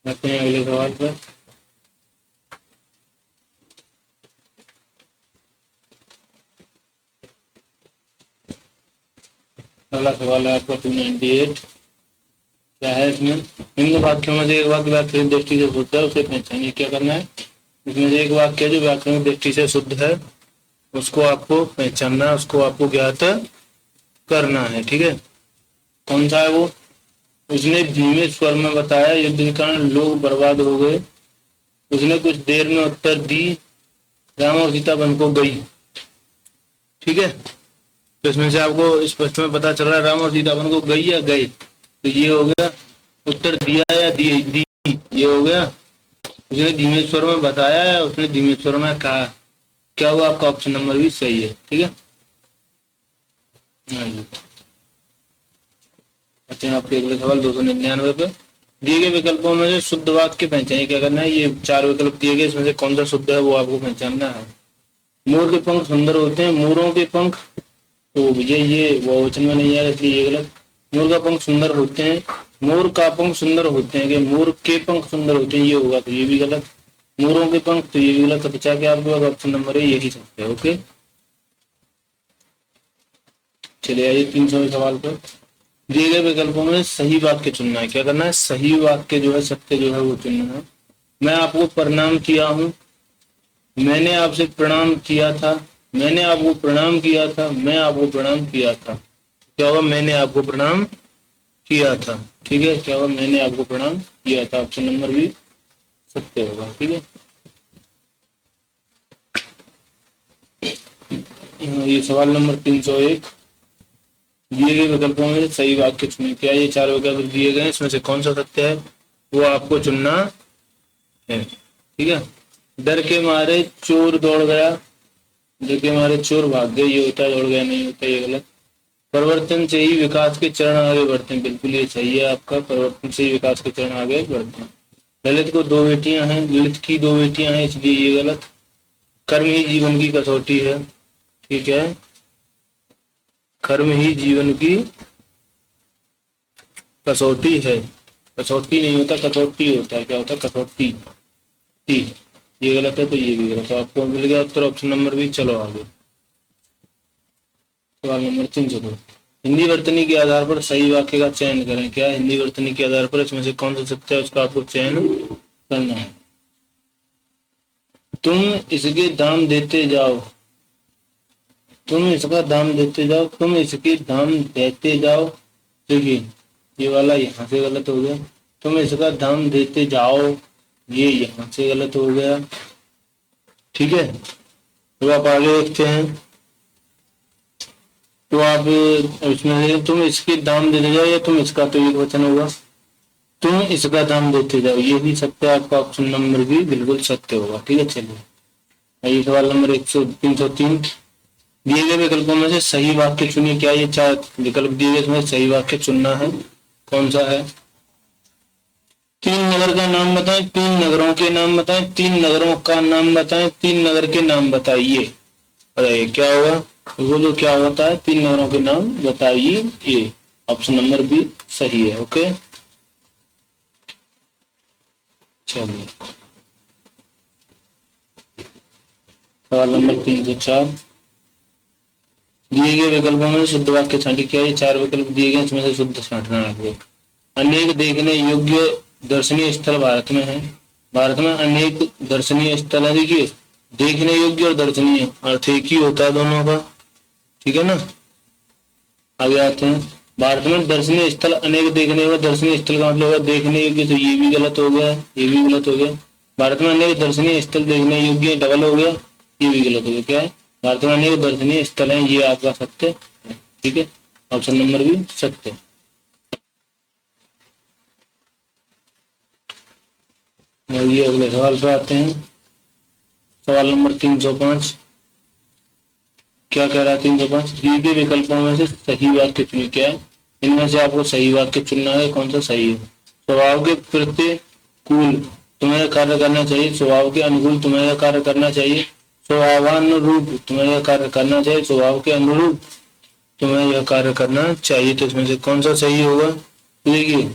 S1: आते हैं अगले सवाल पर। अगला सवाल है आपका 298। क्या है इसमें? निम्न वाक्यों में से एक वाक्य व्याकरणिक दृष्टि से शुद्ध है, उसे पहचानिए। क्या करना है? इसमें से एक वाक्य है जो व्याकरणिक दृष्टि से शुद्ध है, उसको आपको पहचानना है, उसको आपको ज्ञात करना है। ठीक है, कौन सा है वो? उसने धीमे स्वर में बताया, युद्ध के कारण लोग बर्बाद हो गए। उसने कुछ देर में उत्तर दी, राम और सीता वन को गई। ठीक है, तो इसमें से आपको स्पष्ट में पता चल रहा है राम और सीता वन को गई या गए। तो ये हो गया उत्तर दिया या दी, ये हो गया। उसने धीमे स्वर में बताया या उसने धीमे स्वर में कहा। क्या हुआ आपका? ऑप्शन नंबर भी सही है। ठीक है, अच्छा आपके अगले सवाल 299 पे। दिए गए विकल्पों में से शुद्ध वाक्य पहचानिए। क्या करना है? ये 4 विकल्प दिए गए, इसमें से कौन सा शुद्ध है वो आपको पहचानना है। मोर के पंख सुंदर होते हैं, मोरों के पंख, तो ये बहुवचन में नहीं आएगा, इसलिए ये गलत। मोर का पंख सुंदर होते हैं, मोर का पंख सुंदर होते हैं, कि मोर के पंख सुंदर होते हैं, ये होगा, तो ये भी गलत। मोरों के पंख, तो ये भी गलत। तो बचा के आपके पास ऑप्शन नंबर है, यही सकते हैं। ओके, चलिए आइए 300 सवाल पर। दिए गए विकल्पों में सही वाक्य चुनना है। क्या करना है? सही वाक्य जो है, सत्य जो है वो चुनना है। मैं आपको प्रणाम किया हूँ, मैंने आपसे प्रणाम किया था, मैंने आपको प्रणाम किया था, मैं आपको प्रणाम किया था। क्या होगा? मैंने आपको प्रणाम किया था। ठीक है, क्या होगा? मैंने आपको प्रणाम किया था। ऑप्शन नंबर भी सत्य होगा। ठीक है, ये सवाल नंबर 301। दिए गए विकल्पों में सही वाक्य चुनिए। क्या ये 4 विकल्प दिए गए, इसमें से कौन सा सत्य है वो आपको चुनना है। ठीक है, डर के मारे चोर दौड़ गया, डर के मारे चोर भाग गए, ये होता है। दौड़ गया नहीं होता, ये गलत। परिवर्तन से ही विकास के चरण आगे बढ़ते हैं, बिल्कुल ये सही है आपका। परिवर्तन से ही विकास के चरण आगे बढ़ते हैं। ललित को 2 बेटियां हैं, ललित की 2 बेटियां हैं, इसलिए ये गलत। कर्म ही जीवन की कसौटी है। ठीक है, कर्म ही जीवन की कसौटी है। कसौटी नहीं होता, कसौटी होता है। क्या होता है? कसौटी। ये गलत है, तो ये भी गलत है। आपको मिल गया उत्तर, ऑप्शन नंबर भी। चलो आगे सवाल नंबर 302। हिंदी वर्तनी के आधार पर सही वाक्य का चयन करें। क्या? हिंदी वर्तनी के आधार पर इसमें से कौन सा सत्य है उसका आपको चयन करना है। तुम इसके दाम देते जाओ, तुम इसका दाम देते जाओ, तुम इसके दाम देते जाओ। देखिए ये वाला यहाँ से गलत हो गया। तुम इसका दाम देते जाओ, ये यहाँ से गलत हो गया। ठीक है, तो आप आगे देखते हैं। तो आप इसमें तुम इसके दाम देते जाओ या तुम इसका, तो एक वचन होगा। तुम इसका दाम देते जाओ, ये भी सत्य है आपका। ऑप्शन नंबर भी बिल्कुल सत्य होगा। ठीक है, चलिए ये सवाल नंबर 303। दिए गए विकल्पों में से सही वाक्य चुनिए। क्या ये 4 विकल्प दिए गए, इसमें सही वाक्य चुनना है। कौन सा है? 3 नगर का नाम बताएं, 3 नगरों के नाम बताएं, 3 नगरों का नाम बताएं, 3 नगर के नाम बताइए। अरे क्या होगा? वो जो क्या होता है, 3 नगरों के नाम बताइए, ये ऑप्शन नंबर भी सही है। ओके, चलिए सवाल नंबर 304। दिए गए विकल्पों में शुद्ध वाक्य छांटिए। क्या ये 4 विकल्प दिए गए, इसमें से शुद्ध छांटना है। अनेक देखने योग्य दर्शनीय स्थल भारत में है। भारत में अनेक दर्शनीय स्थल है। देखिए देखने योग्य और दर्शनीय अर्थ एक ही होता है दोनों का। ठीक है ना, आगे आते हैं। भारत में दर्शनीय स्थल अनेक देखने का, दर्शनीय स्थल का मतलब है देखने योग्य, तो ये भी गलत हो गया, ये भी गलत हो गया। भारत में अनेक दर्शनीय स्थल देखने योग्य डबल हो गया, ये भी गलत हो गया। क्या है? भारत में अनेक दर्शनीय स्थल हैं, ये आपका सत्य है। ठीक है, ऑप्शन नंबर भी सत्य। ये अगले सवाल पे आते हैं। सवाल नंबर 305 क्या कह रहा है? 305 दिए गए विकल्पों में से सही वाक्य चुनिए। क्या है? इनमें से आपको सही वाक्य चुनना है, कौन सा सही है। स्वभाव के प्रतिकूल तुम्हें कार्य करना चाहिए, स्वभाव के अनुकूल तुम्हें यह कार्य करना चाहिए, स्वभावानुरूप तुम्हें यह कार्य करना चाहिए, स्वभाव के अनुरूप तुम्हें यह कार्य करना चाहिए। तो इसमें से कौन सा सही होगा? देखिए,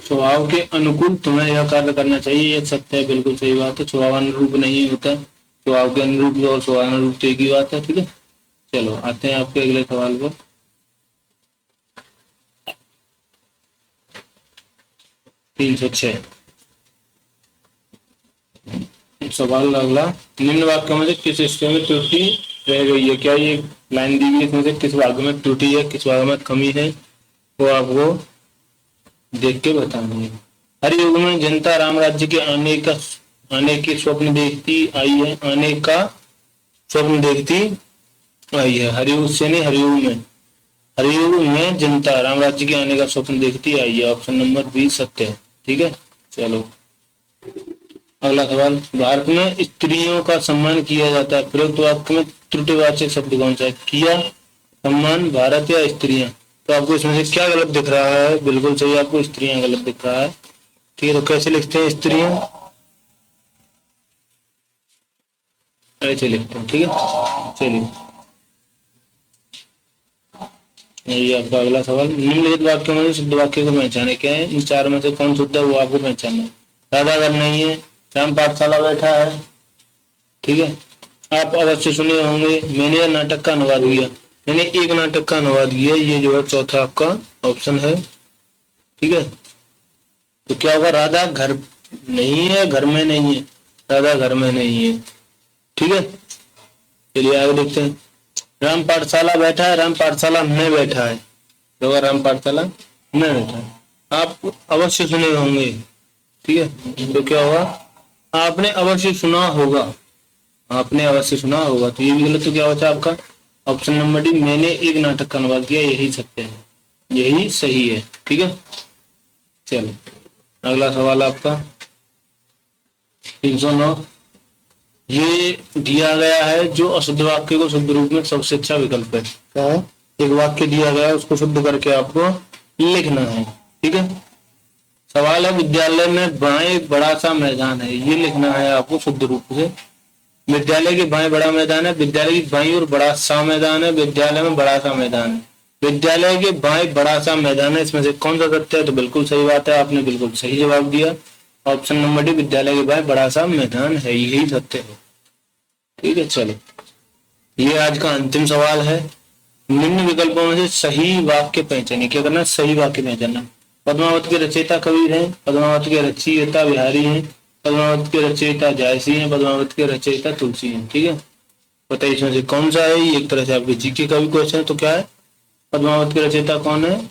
S1: स्वभाव के अनुकूल तुम्हें यह कार्य करना चाहिए, ये सत्य है, बिल्कुल सही बात है। स्वभावानुरूप नहीं होता, स्वभाव के अनुरूप और स्वभावानुरूप तो एक ही बात है। ठीक है, चलो आते हैं आपके अगले सवाल पर। 306 सवाल अगला, निम्न वाक्य में से किस हिस्से में त्रुटि रह गई है? क्या ये लाइन दी गई इसमें से किस भाग में त्रुटि है, किस भाग में कमी है, वो आपको देख के बतानी है। हर युग में जनता राम राज्य के आने की स्वप्न देखती आई है, आने का स्वप्न देखती आई है। हर युग से नहीं, हर युग में, हर युग में जनता राम राज्य के आने का स्वप्न देखती आई है। ऑप्शन नंबर बी सत्य है। ठीक है, चलो अगला सवाल, भारत में स्त्रियों का सम्मान किया जाता है, प्रयुक्त वाक्य में त्रुटिवाचक शब्द कौन सा है? किया, सम्मान, भारत या स्त्रियां। तो आपको इसमें से क्या गलत दिख रहा है? बिल्कुल सही, आपको स्त्रियां गलत दिख रहा है। ठीक है, तो कैसे लिखते हैं स्त्रियां? ऐसे लिखते हैं। ठीक है, चलिए ये आपका अगला सवाल, निम्नलिखित वाक्यों में से शुद्ध वाक्य को पहचाने। क्या है? इन चार में से कौन शुद्ध है वो आपको पहचानना है। राधा घर नहीं है, राम पाठशाला बैठा है। ठीक है, आप अवश्य सुने होंगे, मैंने यह नाटक का अनुवाद किया, मैंने एक नाटक का अनुवाद किया, ये जो है चौथा आपका ऑप्शन है। ठीक है, तो क्या होगा? राधा घर नहीं है, घर में नहीं है, राधा घर में नहीं है। ठीक है, चलिए आगे देखते हैं। राम पाठशाला बैठा है, राम पाठशाला में बैठा है, तो राम पाठशाला में बैठा है। आप अवश्य सुने होंगे। ठीक है, तो क्या होगा? आपने अवश्य सुना होगा, आपने अवश्य सुना होगा, तो ये भी गलत। तो क्या होता है आपका? ऑप्शन नंबर डी, मैंने एक नाटक का अनुवाद किया, यही सत्य है, यही सही है। ठीक है, चलो अगला सवाल आपका 309 ये दिया गया है जो अशुद्ध वाक्य को शुद्ध रूप में सबसे अच्छा विकल्प है। क्या है? एक वाक्य दिया गया है, उसको शुद्ध करके आपको लिखना है। ठीक है, सवाल है विद्यालय में बाएं बड़ा सा मैदान है, ये लिखना है आपको शुद्ध रूप से। विद्यालय के बाएं बड़ा मैदान है, विद्यालय की बाईं और बड़ा सा मैदान है, विद्यालय में बड़ा सा मैदान है, विद्यालय के बाएं बड़ा सा मैदान है। इसमें से कौन सा सत्य है? तो बिल्कुल सही बात है, आपने बिल्कुल सही जवाब दिया। ऑप्शन नंबर डी, विद्यालय के बाएं बड़ा सा मैदान है, यही सत्य है। ठीक है, चलो ये आज का अंतिम सवाल है। निम्न विकल्पों में से सही वाक्य पहचानिए। क्या करना? सही वाक्य पहचानना। पद्मावत के रचयिता कबीर हैं, पद्मावत के रचयिता बिहारी हैं, पद्मावत के रचयिता जायसी हैं, पद्मावत के रचयिता तुलसी हैं। ठीक है, बताइए इसमें से कौन सा है? ये एक तरह से आपके जीके का भी क्वेश्चन है। तो क्या है? पद्मावत के रचयिता कौन है?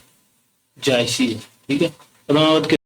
S1: जायसी है। ठीक है, पद्मावत के